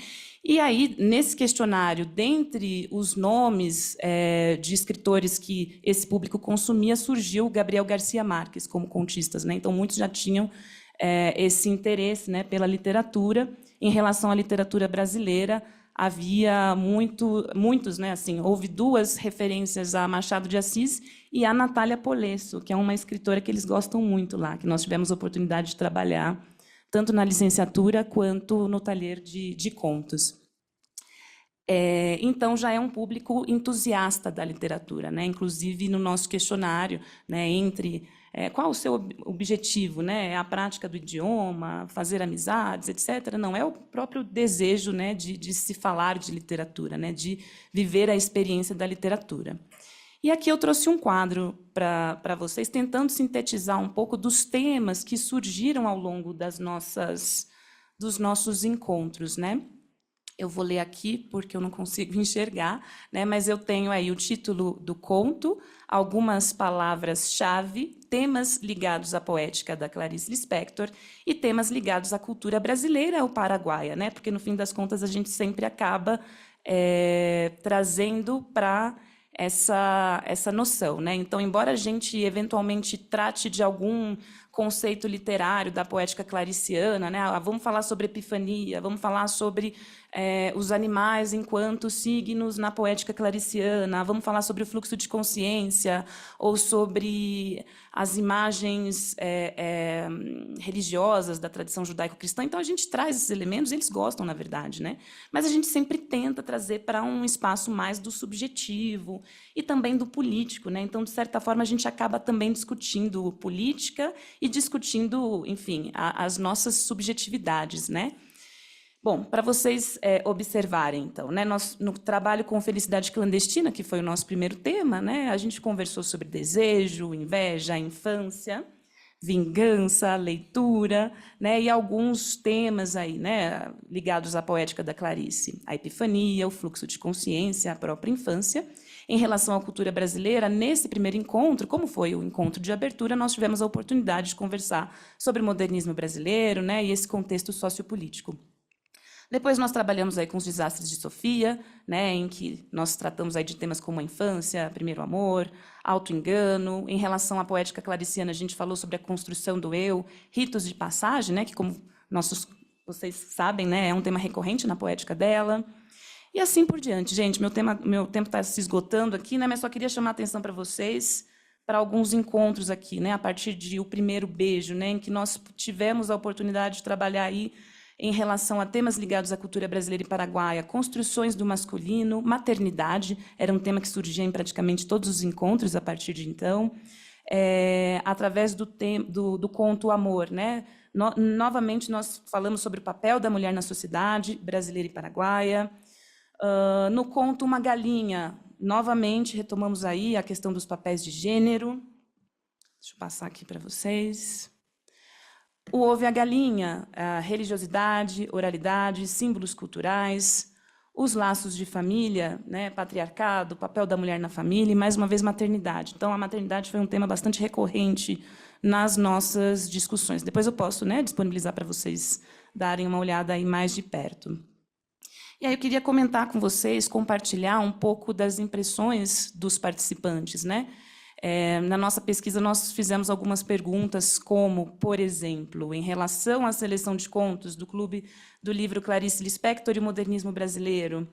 E aí, nesse questionário, dentre os nomes de escritores que esse público consumia, surgiu Gabriel Garcia Marques como contistas, né? Então, muitos já tinham esse interesse, né, pela literatura. Em relação à literatura brasileira, havia muitos, né, assim, houve 2 referências a Machado de Assis e a Natália Polesso, que é uma escritora que eles gostam muito lá, que nós tivemos a oportunidade de trabalhar tanto na licenciatura quanto no talher de contos. Então, já é um público entusiasta da literatura, né? Inclusive, no nosso questionário, né, qual o seu objetivo? Né? É a prática do idioma, fazer amizades, etc. Não, é o próprio desejo, né, de se falar de literatura, né, de viver a experiência da literatura. E aqui eu trouxe um quadro para vocês, tentando sintetizar um pouco dos temas que surgiram ao longo dos nossos encontros, né? Eu vou ler aqui, porque eu não consigo enxergar, né? Mas eu tenho aí o título do conto, algumas palavras-chave, temas ligados à poética da Clarice Lispector e temas ligados à cultura brasileira ou paraguaia, né? Porque, no fim das contas, a gente sempre acaba trazendo para essa noção, né? Então, embora a gente eventualmente trate de algum conceito literário da poética clariciana, né? Vamos falar sobre epifania, vamos falar sobre os animais enquanto signos na poética clariciana, vamos falar sobre o fluxo de consciência, ou sobre as imagens religiosas da tradição judaico-cristã. Então, a gente traz esses elementos, eles gostam, na verdade, né? Mas a gente sempre tenta trazer para um espaço mais do subjetivo e também do político, né? Então, de certa forma, a gente acaba também discutindo política e discutindo, enfim, as nossas subjetividades, né? Bom, para vocês observarem, então, né, nós, no trabalho com felicidade clandestina, que foi o nosso primeiro tema, né, a gente conversou sobre desejo, inveja, infância, vingança, leitura, né, e alguns temas aí, né, ligados à poética da Clarice, a epifania, o fluxo de consciência, a própria infância. Em relação à cultura brasileira, nesse primeiro encontro, como foi o encontro de abertura, nós tivemos a oportunidade de conversar sobre o modernismo brasileiro, né, e esse contexto sociopolítico. Depois nós trabalhamos aí com os desastres de Sofia, né, em que nós tratamos aí de temas como a infância, primeiro amor, auto-engano. Em relação à poética clariciana, a gente falou sobre a construção do eu, ritos de passagem, né, que, como vocês sabem, né, é um tema recorrente na poética dela. E assim por diante. Gente, meu tempo está se esgotando aqui, né, mas só queria chamar a atenção para vocês para alguns encontros aqui, né, a partir de O Primeiro Beijo, né, em que nós tivemos a oportunidade de trabalhar aí em relação a temas ligados à cultura brasileira e paraguaia, construções do masculino, maternidade, era um tema que surgia em praticamente todos os encontros a partir de então, através do conto Amor, né? Novamente, nós falamos sobre o papel da mulher na sociedade brasileira e paraguaia. No conto Uma Galinha, novamente, retomamos aí a questão dos papéis de gênero. Deixa eu passar aqui para vocês. O Ovo e a Galinha, a religiosidade, oralidade, símbolos culturais, os laços de família, né, patriarcado, papel da mulher na família e, mais uma vez, maternidade. Então, a maternidade foi um tema bastante recorrente nas nossas discussões. Depois eu posso, né, disponibilizar para vocês darem uma olhada aí mais de perto. E aí eu queria comentar com vocês, compartilhar um pouco das impressões dos participantes, né? Na nossa pesquisa, nós fizemos algumas perguntas, como, por exemplo, em relação à seleção de contos do Clube do Livro Clarice Lispector e o Modernismo Brasileiro.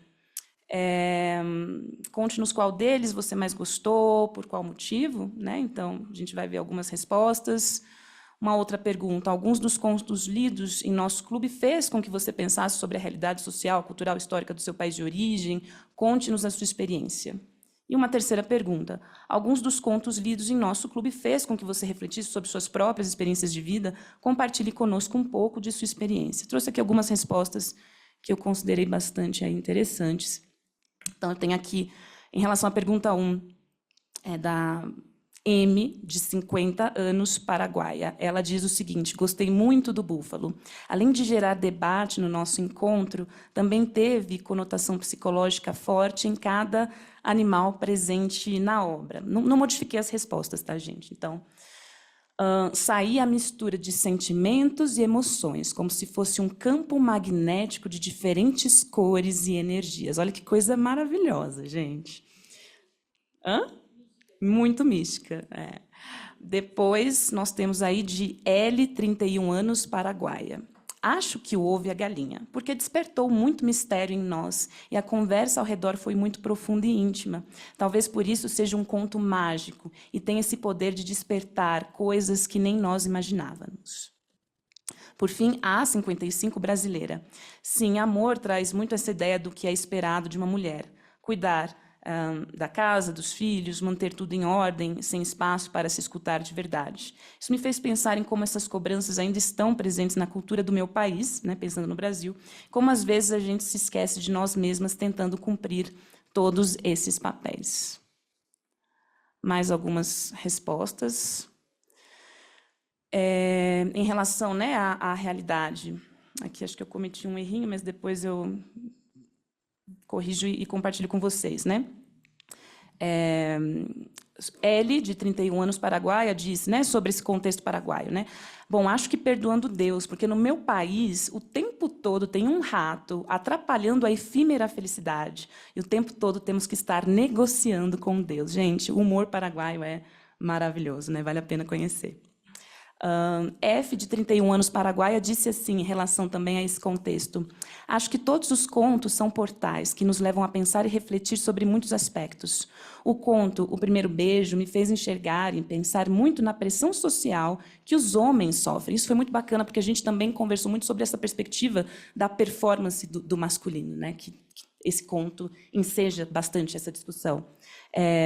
Conte-nos qual deles você mais gostou, por qual motivo, né? Então, a gente vai ver algumas respostas. Uma outra pergunta: alguns dos contos lidos em nosso clube fez com que você pensasse sobre a realidade social, cultural, histórica do seu país de origem? Conte-nos a sua experiência. E uma terceira pergunta: alguns dos contos lidos em nosso clube fez com que você refletisse sobre suas próprias experiências de vida? Compartilhe conosco um pouco de sua experiência. Trouxe aqui algumas respostas que eu considerei bastante interessantes. Então, eu tenho aqui, em relação à pergunta 1, da M, de 50 anos, paraguaia. Ela diz o seguinte: gostei muito do Búfalo. Além de gerar debate no nosso encontro, também teve conotação psicológica forte em cada animal presente na obra. Não modifiquei as respostas, tá, gente? Então, saí a mistura de sentimentos e emoções, como se fosse um campo magnético de diferentes cores e energias. Olha que coisa maravilhosa, gente. Muito mística. Depois, nós temos aí de L, 31 anos, paraguaia. Acho que o Ovo e a Galinha, porque despertou muito mistério em nós e a conversa ao redor foi muito profunda e íntima. Talvez por isso seja um conto mágico e tenha esse poder de despertar coisas que nem nós imaginávamos. Por fim, a 55 brasileira. Sim, amor traz muito essa ideia do que é esperado de uma mulher. Cuidar da casa, dos filhos, manter tudo em ordem, sem espaço para se escutar de verdade. Isso me fez pensar em como essas cobranças ainda estão presentes na cultura do meu país, né, pensando no Brasil, como às vezes a gente se esquece de nós mesmas tentando cumprir todos esses papéis. Mais algumas respostas. Em relação, né, à realidade, aqui acho que eu cometi um errinho, mas depois eu corrijo e compartilho com vocês, né? L, de 31 anos, paraguaia, diz, né, sobre esse contexto paraguaio, né? Bom, acho que perdoando Deus, porque no meu país, o tempo todo tem um rato atrapalhando a efímera felicidade. E o tempo todo temos que estar negociando com Deus. Gente, o humor paraguaio é maravilhoso, né? Vale a pena conhecer. F, de 31 anos, paraguaia, disse assim, em relação também a esse contexto: acho que todos os contos são portais que nos levam a pensar e refletir sobre muitos aspectos. O conto O Primeiro Beijo me fez enxergar e pensar muito na pressão social que os homens sofrem. Isso foi muito bacana, porque a gente também conversou muito sobre essa perspectiva da performance do masculino, né? Que esse conto enseja bastante essa discussão.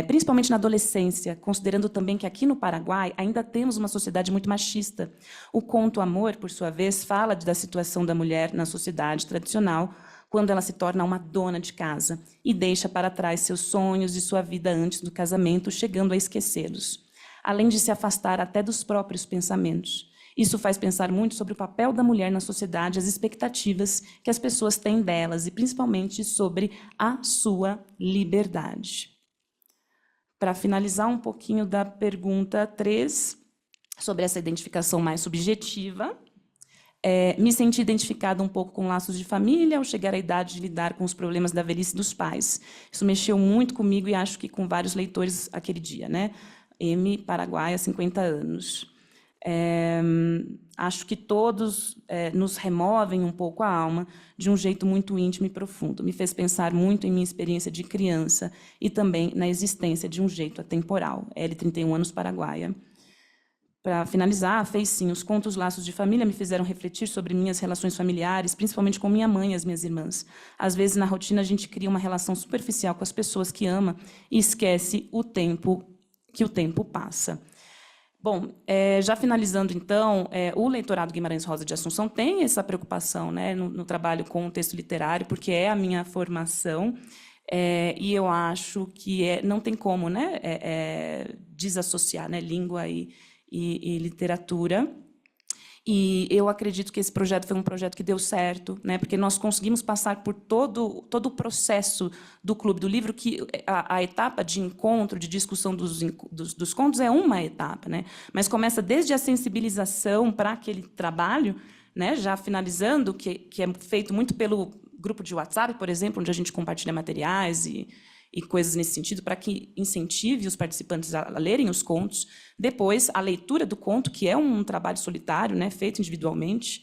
Principalmente na adolescência, considerando também que aqui no Paraguai ainda temos uma sociedade muito machista. O conto Amor, por sua vez, fala da situação da mulher na sociedade tradicional, quando ela se torna uma dona de casa e deixa para trás seus sonhos e sua vida antes do casamento, chegando a esquecê-los, além de se afastar até dos próprios pensamentos. Isso faz pensar muito sobre o papel da mulher na sociedade, as expectativas que as pessoas têm delas e, principalmente, sobre a sua liberdade. Para finalizar um pouquinho da pergunta 3, sobre essa identificação mais subjetiva, me senti identificada um pouco com laços de família ao chegar à idade de lidar com os problemas da velhice dos pais. Isso mexeu muito comigo e acho que com vários leitores aquele dia, né? M, Paraguaia, 50 anos. Acho que todos nos removem um pouco a alma de um jeito muito íntimo e profundo. Me fez pensar muito em minha experiência de criança e também na existência de um jeito atemporal. L, 31 anos, Paraguaia. Para finalizar, fez sim, os contos Laços de Família me fizeram refletir sobre minhas relações familiares, principalmente com minha mãe e as minhas irmãs. Às vezes, na rotina, a gente cria uma relação superficial com as pessoas que ama e esquece que o tempo passa. Bom, já finalizando, então, o Leitorado Guimarães Rosa de Assunção tem essa preocupação, né, no trabalho com o texto literário, porque é a minha formação, e eu acho que não tem como, né, desassociar, né, língua e literatura. E eu acredito que esse projeto foi um projeto que deu certo, né, porque nós conseguimos passar por todo o processo do Clube do Livro, que a etapa de encontro, de discussão dos contos é uma etapa, né, mas começa desde a sensibilização para aquele trabalho, né, já finalizando, que é feito muito pelo grupo de WhatsApp, por exemplo, onde a gente compartilha materiais e coisas nesse sentido, para que incentive os participantes a lerem os contos. Depois, a leitura do conto, que é um trabalho solitário, né, feito individualmente.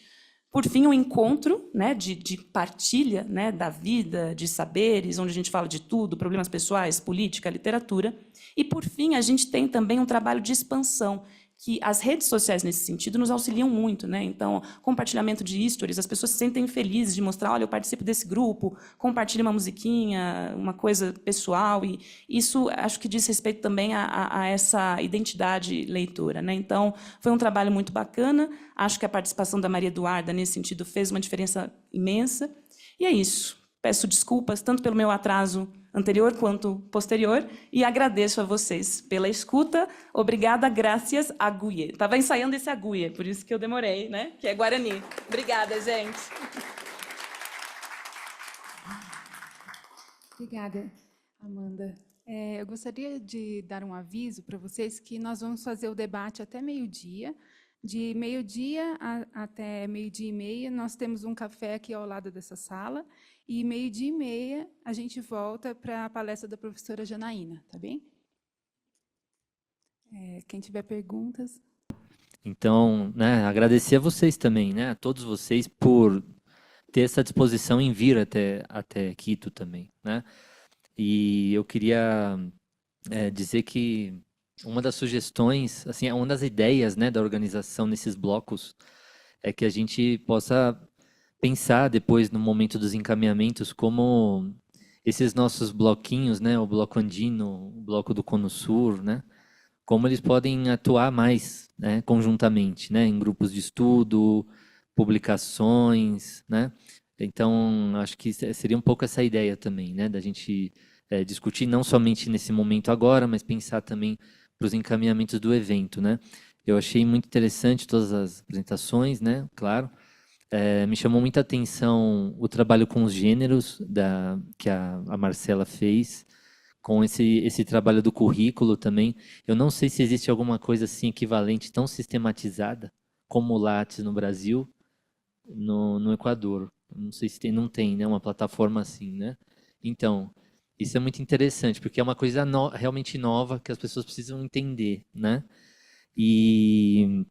Por fim, o encontro, né, de partilha, né, da vida, de saberes, onde a gente fala de tudo, problemas pessoais, política, literatura. E, por fim, a gente tem também um trabalho de expansão, que as redes sociais, nesse sentido, nos auxiliam muito, né? Então, compartilhamento de stories, as pessoas se sentem felizes de mostrar, olha, eu participo desse grupo, compartilho uma musiquinha, uma coisa pessoal, e isso acho que diz respeito também a essa identidade leitora, né? Então, foi um trabalho muito bacana, acho que a participação da Maria Eduarda, nesse sentido, fez uma diferença imensa, e é isso. Peço desculpas, tanto pelo meu atraso anterior quanto posterior, e agradeço a vocês pela escuta. Obrigada, graças, Aguie. Estava ensaiando esse Aguie, por isso que eu demorei, né? Que é Guarani. Obrigada, gente. Obrigada, Amanda. Eu gostaria de dar um aviso para vocês que nós vamos fazer o debate até meio-dia. De meio-dia até meio-dia e meia, nós temos um café aqui ao lado dessa sala, e meio-dia e meia a gente volta para a palestra da professora Janaína, tá bem? Quem tiver perguntas... Então, né, agradecer a vocês também, né, a todos vocês por ter essa disposição em vir até Quito também, né? E eu queria dizer que uma das sugestões, assim, uma das ideias, né, da organização nesses blocos é que a gente possa pensar depois no momento dos encaminhamentos como esses nossos bloquinhos, né, o bloco andino, o bloco do Cono Sur, né, como eles podem atuar mais, né, conjuntamente, né, em grupos de estudo, publicações, né. Então, acho que seria um pouco essa ideia também, né, da gente discutir não somente nesse momento agora, mas pensar também para os encaminhamentos do evento, né. Eu achei muito interessante todas as apresentações, né, claro. Me chamou muita atenção o trabalho com os gêneros que a Marcela fez, com esse trabalho do currículo também. Eu não sei se existe alguma coisa assim equivalente, tão sistematizada, como o Lattes no Brasil, no Equador. Não sei se não tem, né, uma plataforma assim, né? Então, isso é muito interessante, porque é uma coisa realmente nova que as pessoas precisam entender, né? E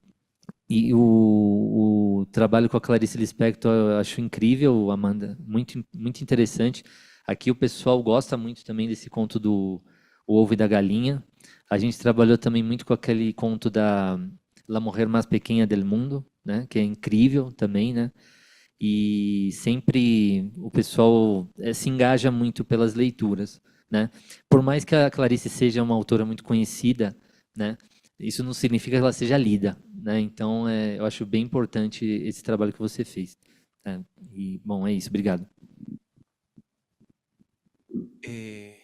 E o trabalho com a Clarice Lispector eu acho incrível, Amanda, muito, muito interessante. Aqui o pessoal gosta muito também desse conto do O Ovo e da Galinha. A gente trabalhou também muito com aquele conto da La Mujer Más Pequeña del Mundo, né, que é incrível também, né? E sempre o pessoal se engaja muito pelas leituras, né? Por mais que a Clarice seja uma autora muito conhecida, né? Isso não significa que ela seja lida, né? Então, eu acho bem importante esse trabalho que você fez. Né? E, bom, é isso. Obrigado. É,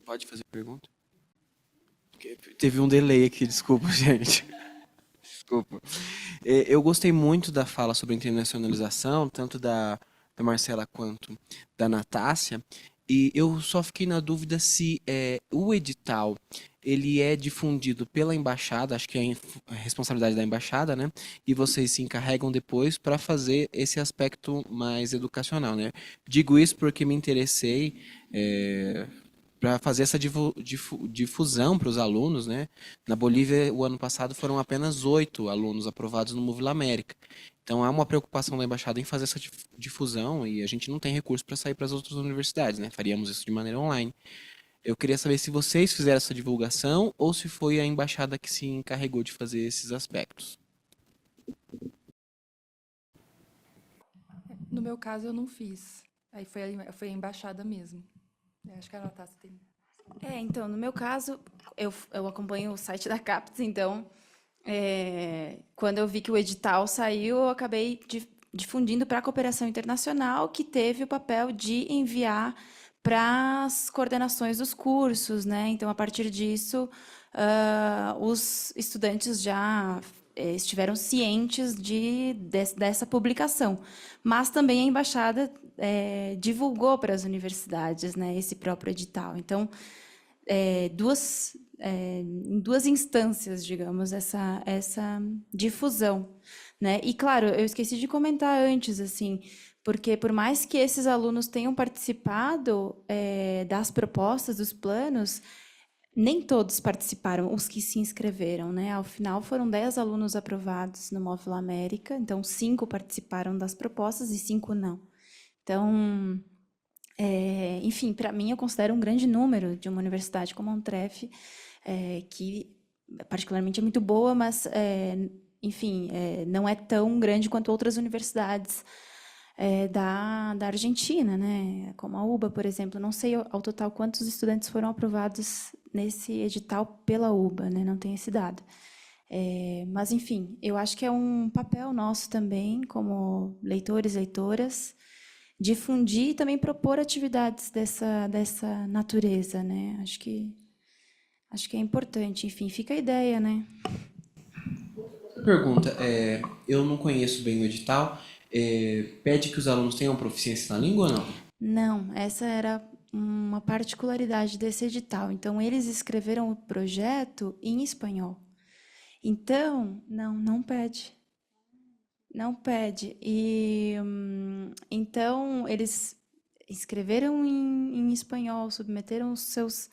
Pode fazer pergunta? Porque teve um delay aqui, desculpa, gente. Desculpa. Eu gostei muito da fala sobre internacionalização, tanto da Marcela quanto da Natácia, e eu só fiquei na dúvida se o edital ele é difundido pela embaixada, acho que é a responsabilidade da embaixada, né? E vocês se encarregam depois para fazer esse aspecto mais educacional, né? Digo isso porque me interessei para fazer essa difusão para os alunos, né? Na Bolívia, o ano passado foram apenas 8 alunos aprovados no Movil América. Então há uma preocupação da embaixada em fazer essa difusão e a gente não tem recurso para sair para as outras universidades, né? Faríamos isso de maneira online. Eu queria saber se vocês fizeram essa divulgação ou se foi a embaixada que se encarregou de fazer esses aspectos. No meu caso, eu não fiz. Aí foi a embaixada mesmo. Acho que a Natácia tem. Então, no meu caso, eu acompanho o site da CAPES, então, quando eu vi que o edital saiu, eu acabei difundindo para a cooperação internacional, que teve o papel de enviar para as coordenações dos cursos, né? Então, a partir disso, os estudantes já estiveram cientes dessa publicação. Mas também a embaixada divulgou para as universidades, né, esse próprio edital. Então, em duas instâncias, digamos, essa difusão, né? E, claro, eu esqueci de comentar antes, assim, porque por mais que esses alunos tenham participado das propostas, dos planos, nem todos participaram, os que se inscreveram, né? Ao final, foram 10 alunos aprovados no Móvel América, então 5 participaram das propostas e 5 não. Então, enfim, para mim, eu considero um grande número de uma universidade como a Untref, que particularmente é muito boa, mas, enfim, não é tão grande quanto outras universidades da Argentina, né? Como a UBA, por exemplo. Não sei ao total quantos estudantes foram aprovados nesse edital pela UBA, né? Não tenho esse dado. Mas, enfim, eu acho que é um papel nosso também, como leitores e leitoras, difundir e também propor atividades dessa natureza, né? Acho que é importante. Enfim, fica a ideia, né? Pergunta, eu não conheço bem o edital, pede que os alunos tenham proficiência na língua ou não? Não, essa era uma particularidade desse edital. Então, eles escreveram o projeto em espanhol. Então, não pede. Não pede. E, então, eles escreveram em espanhol, submeteram os seus,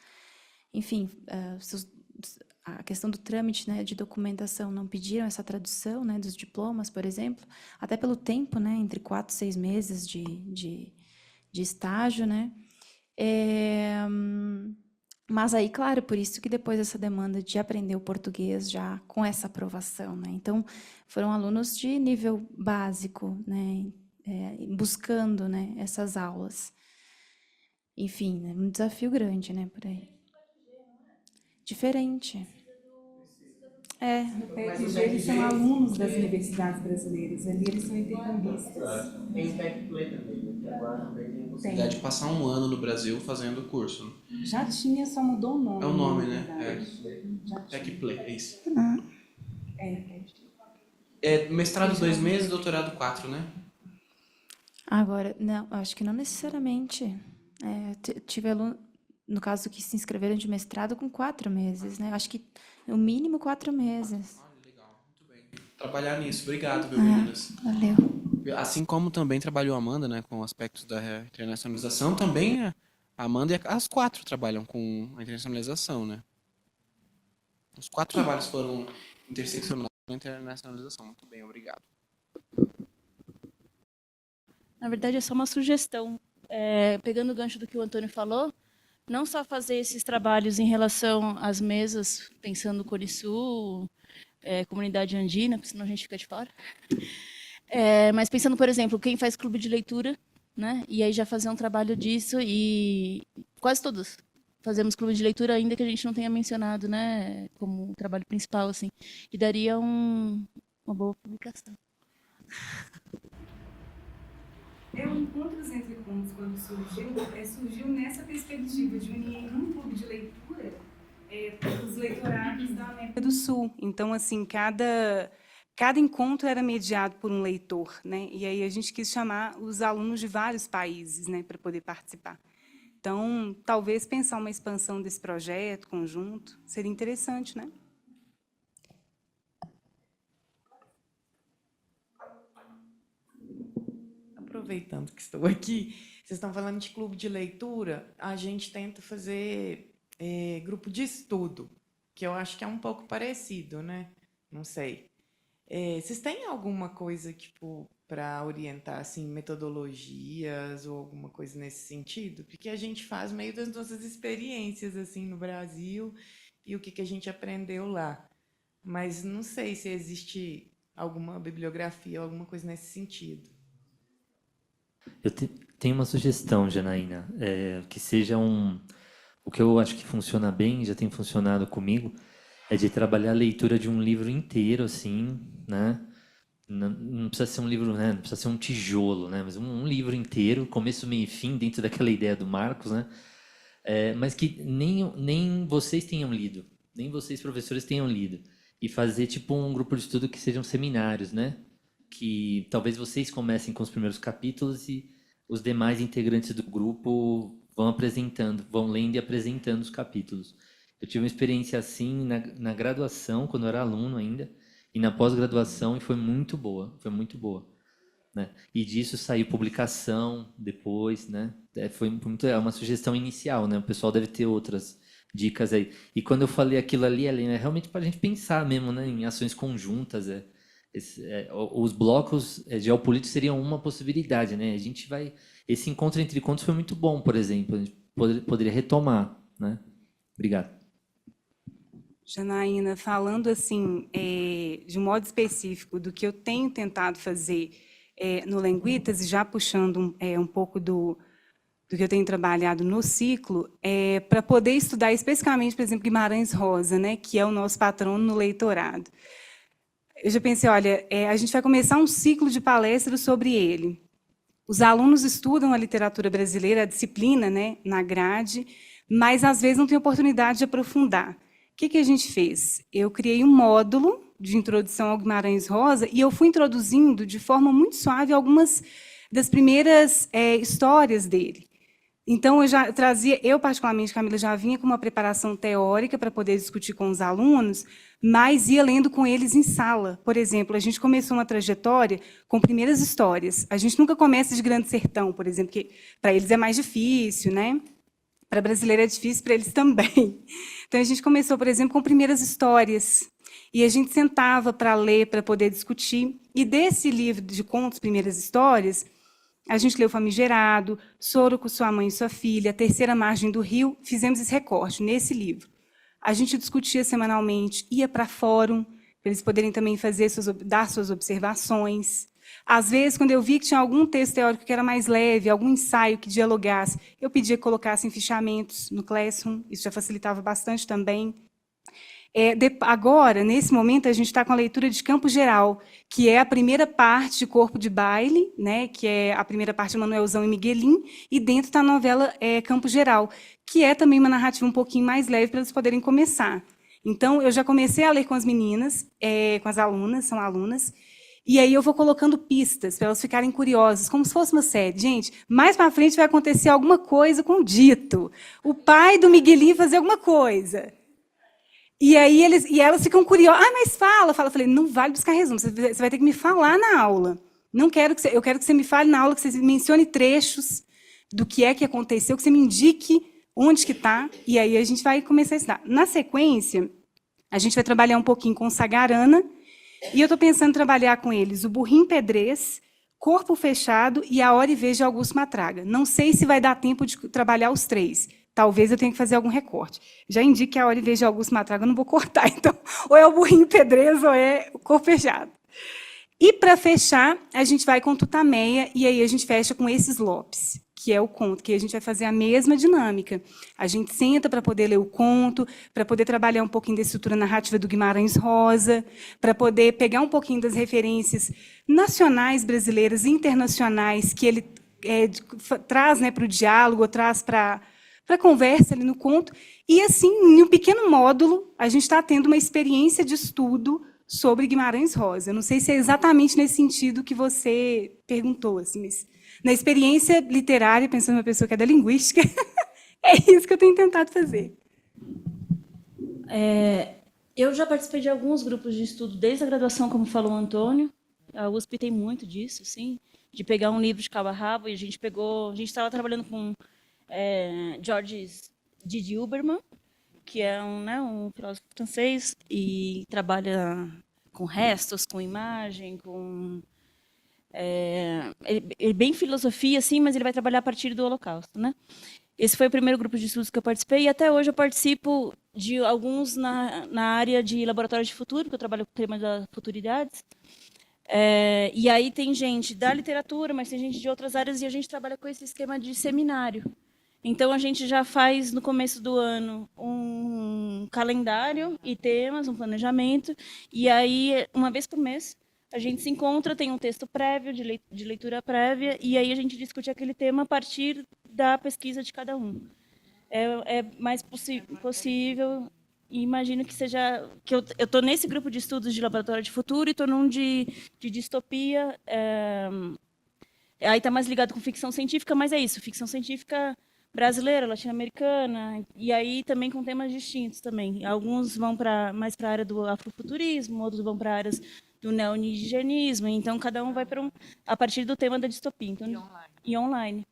enfim, a questão do trâmite, né, de documentação, não pediram essa tradução, né, dos diplomas, por exemplo, até pelo tempo, né, entre 4 e 6 meses de estágio, né. Mas aí, claro, por isso que depois essa demanda de aprender o português já com essa aprovação, né? Então, foram alunos de nível básico, né? Buscando, né, essas aulas. Enfim, é um desafio grande, né, por aí. Diferente. No PEC, eles são alunos das universidades brasileiras, ali eles são intercambistas. Tem o PEC Play também, né? Que agora também tem a possibilidade de passar um ano no Brasil fazendo o curso. Já tinha, só mudou o nome. É o nome, na né? verdade. PEC Play, é isso. É. Mestrado 2 meses, doutorado 4, né? Agora, não, acho que não necessariamente. Tive aluno, no caso, que se inscreveram de mestrado com 4 meses, né? Acho que, no mínimo, 4 meses. Olha, legal, muito bem. Trabalhar nisso. Obrigado, viu, meninas? Valeu. Assim como também trabalhou a Amanda, né, com aspectos da internacionalização, também a Amanda e as 4 trabalham com a internacionalização, né? Os 4 trabalhos foram interseccionados na internacionalização. Muito bem, obrigado. Na verdade, é só uma sugestão. Pegando o gancho do que o Antônio falou, não só fazer esses trabalhos em relação às mesas, pensando no Corisul, comunidade andina, porque senão a gente fica de fora. Mas pensando, por exemplo, quem faz clube de leitura, né? E aí já fazer um trabalho disso, e quase todos fazemos clube de leitura, ainda que a gente não tenha mencionado, né, como trabalho principal, assim, e daria uma boa publicação. O Encontros Entre Contos, quando surgiu nessa perspectiva de unir em um clube de leitura os leitorados da América do Sul. Então, assim, cada encontro era mediado por um leitor, né? E aí a gente quis chamar os alunos de vários países, né, para poder participar. Então, talvez pensar uma expansão desse projeto conjunto seria interessante, né? Aproveitando que estou aqui, vocês estão falando de clube de leitura, a gente tenta fazer grupo de estudo, que eu acho que é um pouco parecido, né? Não sei. Vocês têm alguma coisa, tipo, para orientar, assim, metodologias ou alguma coisa nesse sentido? Porque a gente faz meio das nossas experiências, assim, no Brasil e o que a gente aprendeu lá. Mas não sei se existe alguma bibliografia ou alguma coisa nesse sentido. Eu tenho uma sugestão, Janaína, que seja o que eu acho que funciona bem, já tem funcionado comigo, é de trabalhar a leitura de um livro inteiro, assim, né? Não precisa ser um livro, né? Não precisa ser um tijolo, né? Mas um livro inteiro, começo, meio e fim, dentro daquela ideia do Marcos, né? Mas que nem vocês tenham lido, nem vocês, professores, tenham lido. E fazer, tipo, um grupo de estudo que sejam seminários, né? Que talvez vocês comecem com os primeiros capítulos e os demais integrantes do grupo vão lendo e apresentando os capítulos. Eu tive uma experiência assim na graduação, quando eu era aluno ainda, e na pós-graduação, e foi muito boa, né? E disso saiu publicação depois, né? É uma sugestão inicial, né? O pessoal deve ter outras dicas aí. E quando eu falei aquilo ali, é realmente para a gente pensar mesmo, né? Em ações conjuntas, os blocos geopolíticos seriam uma possibilidade, né? Esse encontro entre contos foi muito bom, por exemplo. A gente poderia retomar, né? Obrigado. Janaína, falando assim, de um modo específico do que eu tenho tentado fazer no Lenguitas, e já puxando um pouco do que eu tenho trabalhado no ciclo, para poder estudar especificamente, por exemplo, Guimarães Rosa, né, que é o nosso patrono no leitorado. Eu já pensei, olha, a gente vai começar um ciclo de palestras sobre ele. Os alunos estudam a literatura brasileira, a disciplina, né, na grade, mas, às vezes, não tem oportunidade de aprofundar. O que a gente fez? Eu criei um módulo de introdução ao Guimarães Rosa e eu fui introduzindo, de forma muito suave, algumas das primeiras histórias dele. Então, eu particularmente, Camila, já vinha com uma preparação teórica para poder discutir com os alunos, mas ia lendo com eles em sala. Por exemplo, a gente começou uma trajetória com primeiras histórias. A gente nunca começa de Grande Sertão, por exemplo, que para eles é mais difícil, né? Para brasileiro é difícil, para eles também. Então, a gente começou, por exemplo, com primeiras histórias. E a gente sentava para ler, para poder discutir. E desse livro de contos, Primeiras Histórias, a gente leu Famigerado, Soro com Sua Mãe e Sua Filha, A Terceira Margem do Rio, fizemos esse recorte nesse livro. A gente discutia semanalmente, ia para fórum, para eles poderem também dar suas observações. Às vezes, quando eu vi que tinha algum texto teórico que era mais leve, algum ensaio que dialogasse, eu pedia que colocassem fichamentos no Classroom, isso já facilitava bastante também. Agora, nesse momento, a gente está com a leitura de Campo Geral, que é a primeira parte de Corpo de Baile, né, que é a primeira parte de Manuelzão e Miguelim, e dentro está a novela Campo Geral, que é também uma narrativa um pouquinho mais leve para eles poderem começar. Então, eu já comecei a ler com as meninas, com as alunas, são alunas, e aí eu vou colocando pistas para elas ficarem curiosas, como se fosse uma série. Gente, mais para frente vai acontecer alguma coisa com o Dito. O pai do Miguelim fazer alguma coisa. E aí elas ficam curiosas. Ah, mas fala. Eu falei, não vale buscar resumo, você vai ter que me falar na aula. Eu quero que você me fale na aula, que você mencione trechos do que é que aconteceu, que você me indique onde que está, e aí a gente vai começar a estudar. Na sequência, A gente vai trabalhar um pouquinho com Sagarana, e eu estou pensando em trabalhar com eles o Burrim Pedrez, Corpo Fechado e A Hora e Vez de Augusto Matraga. Não sei se vai dar tempo de trabalhar os três. Talvez eu tenha que fazer algum recorte. Já indico que A Hora e Vez de Augusto Matraga eu não vou cortar, então, ou é o Burrim Pedrez ou é o Corpo Fechado. E, para fechar, a gente vai com Tutameia, e aí a gente fecha com Esses Lopes, que é o conto, que a gente vai fazer a mesma dinâmica. A gente senta para poder ler o conto, para poder trabalhar um pouquinho da estrutura narrativa do Guimarães Rosa, para poder pegar um pouquinho das referências nacionais brasileiras e internacionais que ele traz, né, para o diálogo, traz para a conversa ali no conto. E, assim, em um pequeno módulo, a gente está tendo uma experiência de estudo sobre Guimarães Rosa. Eu não sei se é exatamente nesse sentido que você perguntou, assim, mas na experiência literária, pensando numa pessoa que é da linguística, é isso que eu tenho tentado fazer. Eu já participei de alguns grupos de estudo desde a graduação, como falou o Antônio. A USP tem muito disso, assim, de pegar um livro de cabo a rabo, e a gente estava trabalhando com Georges Didi Huberman, que é um filósofo francês e trabalha com restos, com imagem, com ele bem filosofia, assim, mas ele vai trabalhar a partir do Holocausto, né? Esse foi o primeiro grupo de estudos que eu participei, e até hoje eu participo de alguns na área de laboratório de futuro, porque eu trabalho com o tema das futuridades. E aí tem gente da literatura, mas tem gente de outras áreas, e a gente trabalha com esse esquema de seminário. Então, a gente já faz, no começo do ano, um calendário e temas, um planejamento, e aí, uma vez por mês, a gente se encontra, tem um texto prévio, de leitura prévia, e aí a gente discute aquele tema a partir da pesquisa de cada um. É mais possível, e imagino que seja... que eu estou nesse grupo de estudos de laboratório de futuro e estou num de distopia. Aí está mais ligado com ficção científica, mas é isso, ficção científica brasileira, latino-americana, e aí também com temas distintos também. Alguns vão mais para a área do afrofuturismo, outros vão para áreas do neoindigenismo, então cada um vai a partir do tema da distopia. Então, e online.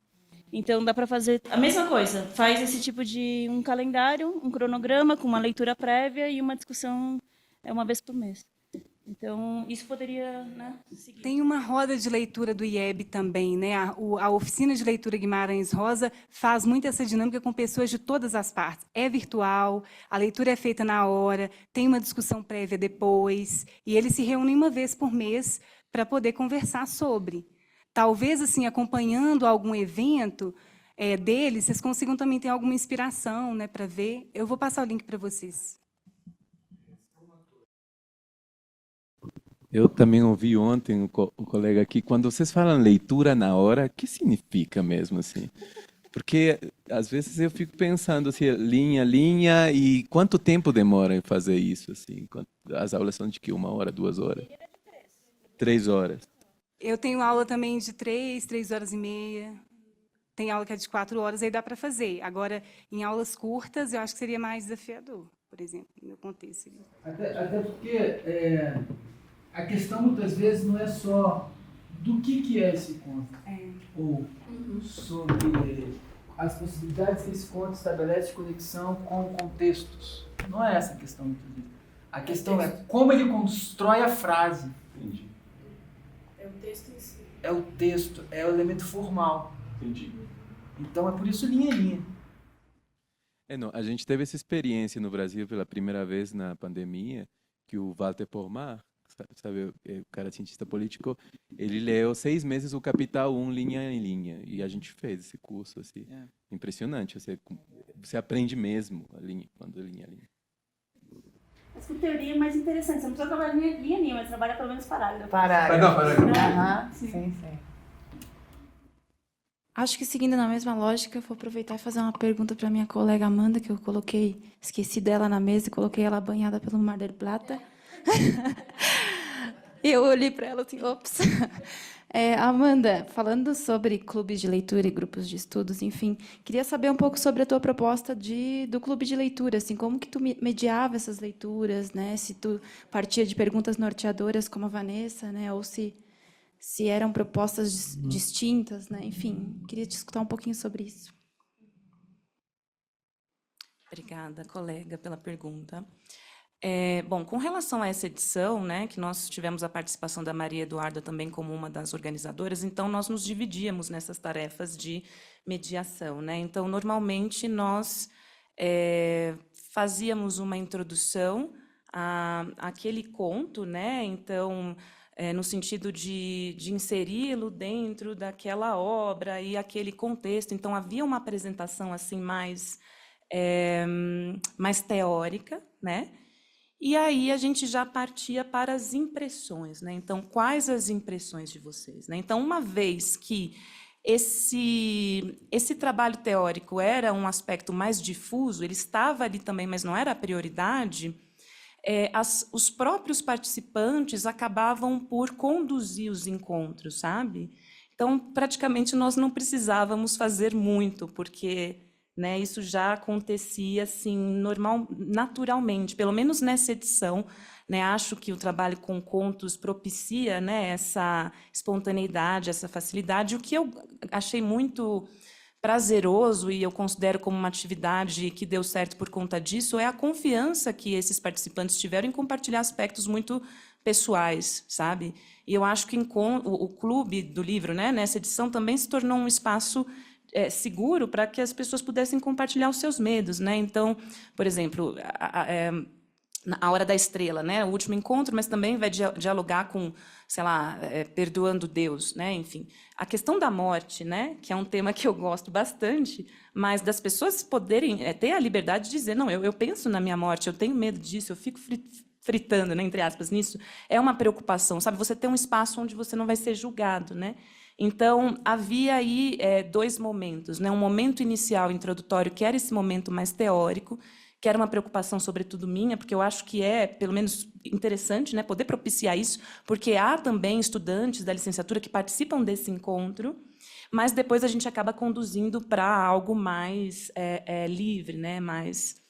Então dá para fazer a mesma coisa, faz esse tipo de um calendário, um cronograma com uma leitura prévia e uma discussão uma vez por mês. Então, isso poderia, né, seguir. Tem uma roda de leitura do IEB também, né? A oficina de leitura Guimarães Rosa faz muito essa dinâmica com pessoas de todas as partes. É virtual, a leitura é feita na hora, tem uma discussão prévia depois, e eles se reúnem uma vez por mês para poder conversar sobre. Talvez, assim, acompanhando algum evento deles, vocês consigam também ter alguma inspiração, né, para ver. Eu vou passar o link para vocês. Eu também ouvi ontem o colega aqui, quando vocês falam leitura na hora, o que significa mesmo assim? Porque às vezes eu fico pensando assim, linha, e quanto tempo demora em fazer isso assim? As aulas são de que 1 hora, 2 horas? 3 horas. Eu tenho aula também de 3 horas e meia. Tem aula que é de 4 horas, aí dá para fazer. Agora, em aulas curtas, eu acho que seria mais desafiador, por exemplo, no meu contexto. Até porque a questão, muitas vezes, não é só do que é esse conto, ou sobre as possibilidades que esse conto estabelece de conexão com contextos. Não é essa a questão, muitas vezes. A questão é como ele constrói a frase. Entendi. É o texto em si. É o texto, é o elemento formal. Entendi. Então, é por isso linha. Não, a gente teve essa experiência no Brasil pela primeira vez na pandemia, que o Walter Pomar, sabe, o cara cientista político, ele leu 6 meses o Capital 1, linha em linha, e a gente fez esse curso, assim, impressionante, você aprende mesmo quando linha a linha. Mas com teoria é mais interessante, você não precisa trabalhar linha, mas trabalha pelo menos parágrafo. Parágrafo. Sim. Acho que, seguindo na mesma lógica, eu vou aproveitar e fazer uma pergunta para minha colega Amanda, que eu esqueci dela na mesa e coloquei ela banhada pelo Mar del Plata. E eu olhei para ela assim, ops. Amanda, falando sobre clubes de leitura e grupos de estudos, enfim, queria saber um pouco sobre a tua proposta do clube de leitura, assim, como que tu mediava essas leituras, né? Se tu partia de perguntas norteadoras como a Vanessa, né? Ou se eram propostas distintas, né? Enfim, queria te escutar um pouquinho sobre isso. Obrigada, colega, pela pergunta. Bom, com relação a essa edição, né, que nós tivemos a participação da Maria Eduarda também como uma das organizadoras, então nós nos dividíamos nessas tarefas de mediação, né? Então, normalmente, nós fazíamos uma introdução àquele conto, né? Então, no sentido de inseri-lo dentro daquela obra e aquele contexto. Então, havia uma apresentação assim mais teórica, né? E aí a gente já partia para as impressões, né? Então, quais as impressões de vocês, né? Então, uma vez que esse trabalho teórico era um aspecto mais difuso, ele estava ali também, mas não era a prioridade, os próprios participantes acabavam por conduzir os encontros, sabe? Então, praticamente, nós não precisávamos fazer muito, porque, né, isso já acontecia assim, naturalmente, pelo menos nessa edição, né, acho que o trabalho com contos propicia, né, essa espontaneidade, essa facilidade. O que eu achei muito prazeroso e eu considero como uma atividade que deu certo por conta disso é a confiança que esses participantes tiveram em compartilhar aspectos muito pessoais, sabe? E eu acho que o Clube do Livro, né, nessa edição, também se tornou um espaço seguro para que as pessoas pudessem compartilhar os seus medos, né? Então, por exemplo, a Hora da Estrela, né? O último encontro, mas também vai dialogar com, sei lá, perdoando Deus, né? Enfim, a questão da morte, né? Que é um tema que eu gosto bastante, mas das pessoas poderem ter a liberdade de dizer, não, eu penso na minha morte, eu tenho medo disso, eu fico fritando, né, entre aspas, nisso, é uma preocupação, sabe? Você tem um espaço onde você não vai ser julgado, né? Então, havia aí dois momentos, né? Um momento inicial, introdutório, que era esse momento mais teórico, que era uma preocupação, sobretudo, minha, porque eu acho que pelo menos, interessante, né, poder propiciar isso, porque há também estudantes da licenciatura que participam desse encontro, mas depois a gente acaba conduzindo para algo mais livre, né, mais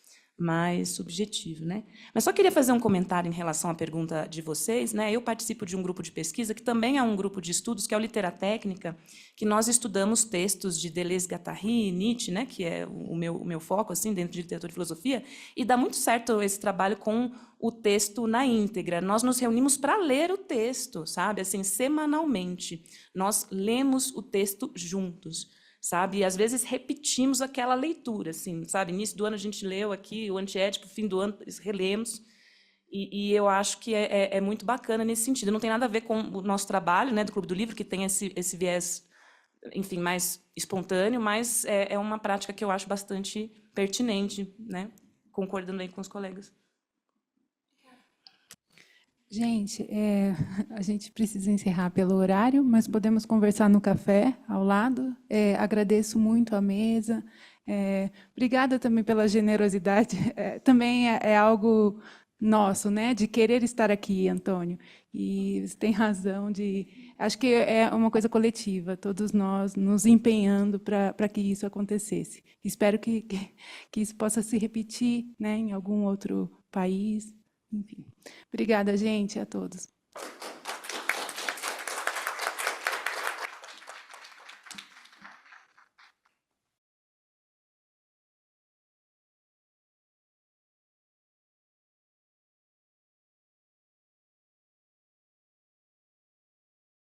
subjetivo, né? Mas só queria fazer um comentário em relação à pergunta de vocês, né? Eu participo de um grupo de pesquisa que também é um grupo de estudos, que é o Literatécnica, que nós estudamos textos de Deleuze-Guattari e Nietzsche, né? Que é o meu foco assim dentro de literatura e filosofia, e dá muito certo esse trabalho com o texto na íntegra. Nós nos reunimos para ler o texto, sabe? Assim, semanalmente. Nós lemos o texto juntos, sabe? E, às vezes, repetimos aquela leitura, assim, sabe? Início do ano a gente leu aqui o Antiédipo, fim do ano relemos, e eu acho que é muito bacana nesse sentido. Não tem nada a ver com o nosso trabalho, né, do Clube do Livro, que tem esse viés, enfim, mais espontâneo, mas é uma prática que eu acho bastante pertinente, né? Concordando aí com os colegas. Gente, a gente precisa encerrar pelo horário, mas podemos conversar no café ao lado. Agradeço muito a mesa. Obrigada também pela generosidade. Também é algo nosso, né, de querer estar aqui, Antônio. E você tem razão acho que é uma coisa coletiva, todos nós nos empenhando para que isso acontecesse. Espero que isso possa se repetir, né, em algum outro país. Enfim. Obrigada, gente, a todos.